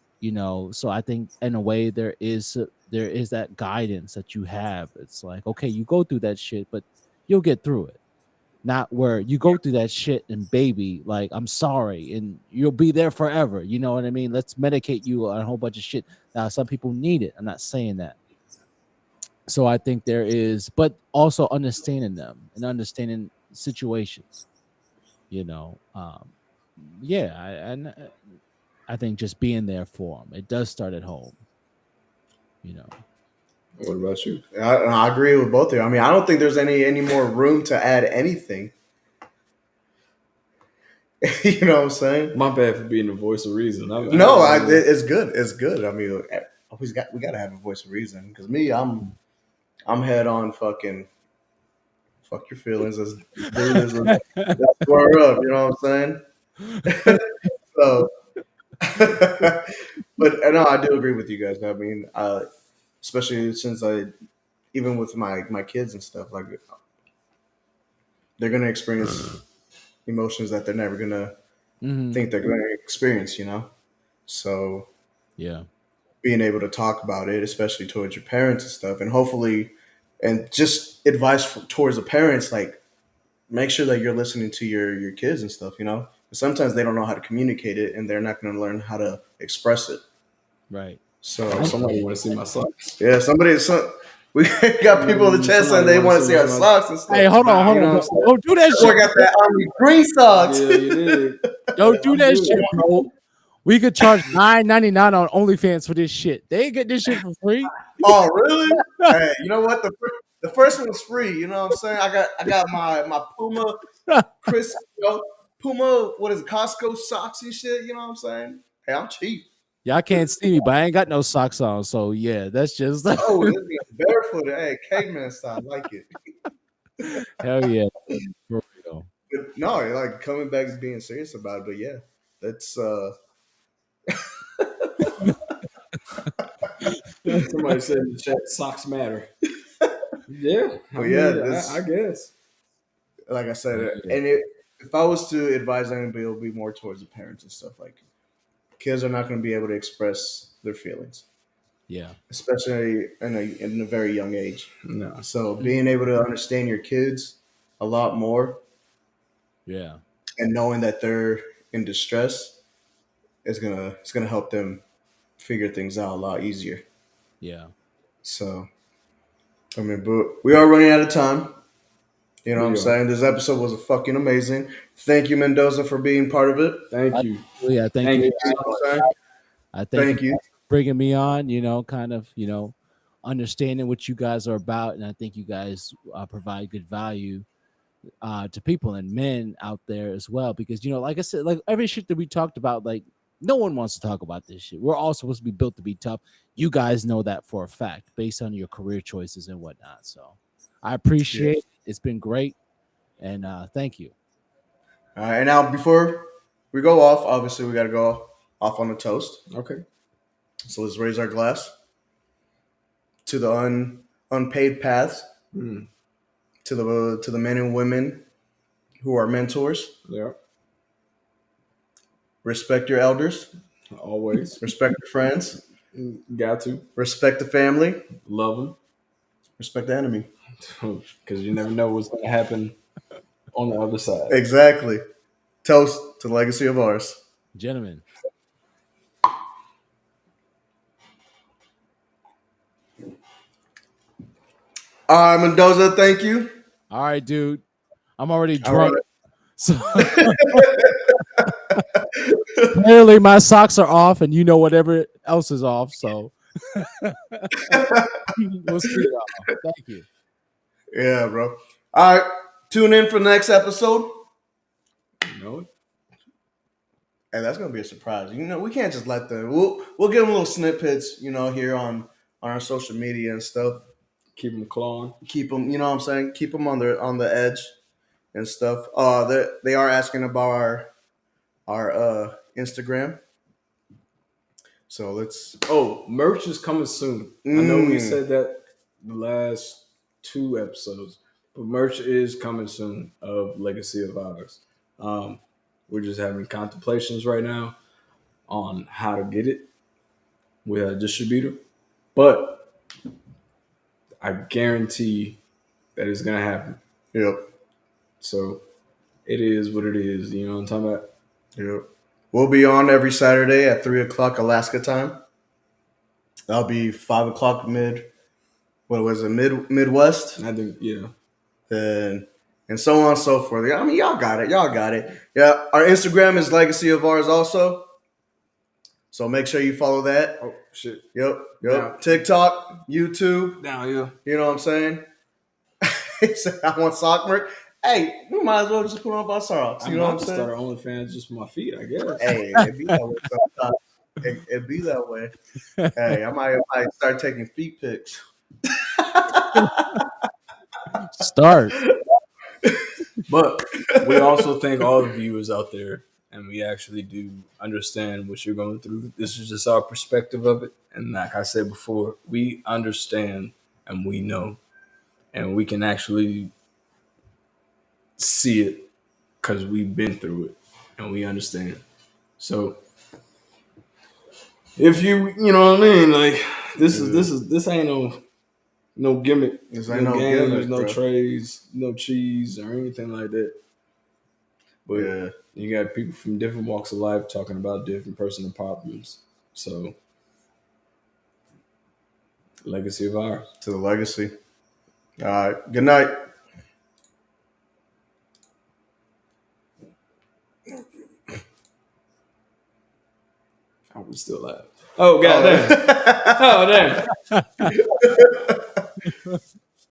So I think in a way there is that guidance that you have. It's like, okay, you go through that shit, but you'll get through it. Not where you go through that shit and baby, like, I'm sorry, and you'll be there forever. You know what I mean? Let's medicate you on a whole bunch of shit. Now, some people need it. I'm not saying that. So I think there is, but also understanding them and understanding situations. You know, yeah, I think just being there for them. It does start at home. You know. What about you? I agree with both of you. I mean, I don't think there's any more room to add anything. You know what I'm saying? My bad for being the voice of reason. I No, didn't mean it's good. It's good. I mean, we got to have a voice of reason. Because me, I'm head on fucking fuck your feelings. Let's do this. Let's square up. You know what I'm saying? So, but no, I do agree with you guys. I mean, especially since even with my kids and stuff, like they're gonna experience emotions that they're never gonna Hmm. think they're gonna experience. So Yeah. being able to talk about it, especially towards your parents and stuff, and hopefully, and just advice towards the parents, like make sure that you're listening to your kids and stuff. Sometimes they don't know how to communicate it, and they're not going to learn how to express it. Right. oh, So And somebody want to see my socks. yeah, we got people in the chat saying Somebody they want to want to see see our my socks and hey, stuff. hold on, hold You on, know what I'm bro. saying? Don't do that Boy shit, got bro. that army green socks. Yeah, you did. Don't do I'm that good. shit, bro. We could charge $9.99 on OnlyFans for this shit. They ain't get this shit for free. Oh, really? Hey, you know what? The first one was free. You know what I'm saying? I got my Puma Chris Puma, what is it, Costco socks and shit. You know what I'm saying? Hey, I'm cheap. Y'all can't see me, but I ain't got no socks on. So yeah, that's just Oh, this is barefoot. Hey, caveman style. I like it. hell yeah, for real. But no, like coming back and being serious about it. But yeah, that's Somebody said in the chat, socks matter. Yeah, but I yeah, mean, I this guess. like I said, Hell yeah, and if I was to advise anybody, it would be more towards the parents and stuff. Like kids are not going to be able to express their feelings, yeah, especially in a very young age. No. So mhm, being able to understand your kids a lot more yeah, and knowing that they're in distress it's gonna help them figure things out a lot easier. yeah. So I mean, but we are running out of time. You know what I'm We are. saying? This episode was fucking amazing. Thank you, Mendoza, for being part of it. Thank you. Yeah, thank Thank you you You so know guys. what I'm much. saying? I thank you Thank you. guys for bringing me on. Kind of, understanding what you guys are about, and I think you guys provide good value to people and men out there as well. Because like I said, like every shit that we talked about, like no one wants to talk about this shit. We're all supposed to be built to be tough. You guys know that for a fact, based on your career choices and whatnot. So I Yeah. appreciate it. It's been great, and thank you. All right. And now before we go off, obviously we gotta go. off on a toast. Okay. So let's raise our glass to the unpaid paths, Mm. to the men and women who are mentors. Yeah. Respect your elders. Always. Respect your friends. Got to Respect the family. love them Respect the enemy. because you never know what's going to happen on the other side. Exactly. Toast to the legacy of ours. Gentlemen, All right, Mendoza, thank you. all right, dude. I'm already All drunk. right. So clearly my socks are off and you know whatever else is off. So we'll see y'all. Thank you. Yeah, bro. All right. Tune in for the next episode. You know, And that's gonna be a surprise. You know, we can't just let them. We'll give them little snippets, here on our social media and stuff. keep them clawing. Keep them, you know what I'm saying? Keep them on the edge and stuff. They are asking about our Instagram. So let's. Oh, merch is coming soon. I know we said that the last 2 episodes, but merch is coming soon of Legacy of Ours. We're just having contemplations right now on how to get it with a distributor, but I guarantee that it's gonna happen. Yep. So it is what it is. You know what I'm talking about? Yep. We'll be on every Saturday at 3:00 Alaska time. That'll be 5:00 What was it? Midwest. I think And so on and so forth. I mean, y'all got it. Y'all got it. Yeah, our Instagram is Legacy of Ours also. So make sure you follow that. Oh shit. Yep. Now- TikTok, YouTube. Now yeah. You know what I'm saying? He said, I want sock merch. Hey, we might as well just put on our socks. You know what I'm saying? Start an OnlyFans just for my feet, I guess. Hey, it be that way sometimes. It be that way. Hey, I might start taking feet pics. Start. But we also thank all the viewers out there, and we actually do understand what you're going through. This is just our perspective of it. And like I said before, we understand and we know, and we can actually see it because we've been through it and we understand. So if you know what I mean, like this ain't no gimmick, This no ain't no games, gimmick, no bro. trays, no cheese or anything like that. But Yeah. you got people from different walks of life talking about different personal problems. So, legacy of ours. To the legacy. All right. Good night. Oh, we still live. Oh, goddamn. Oh, damn.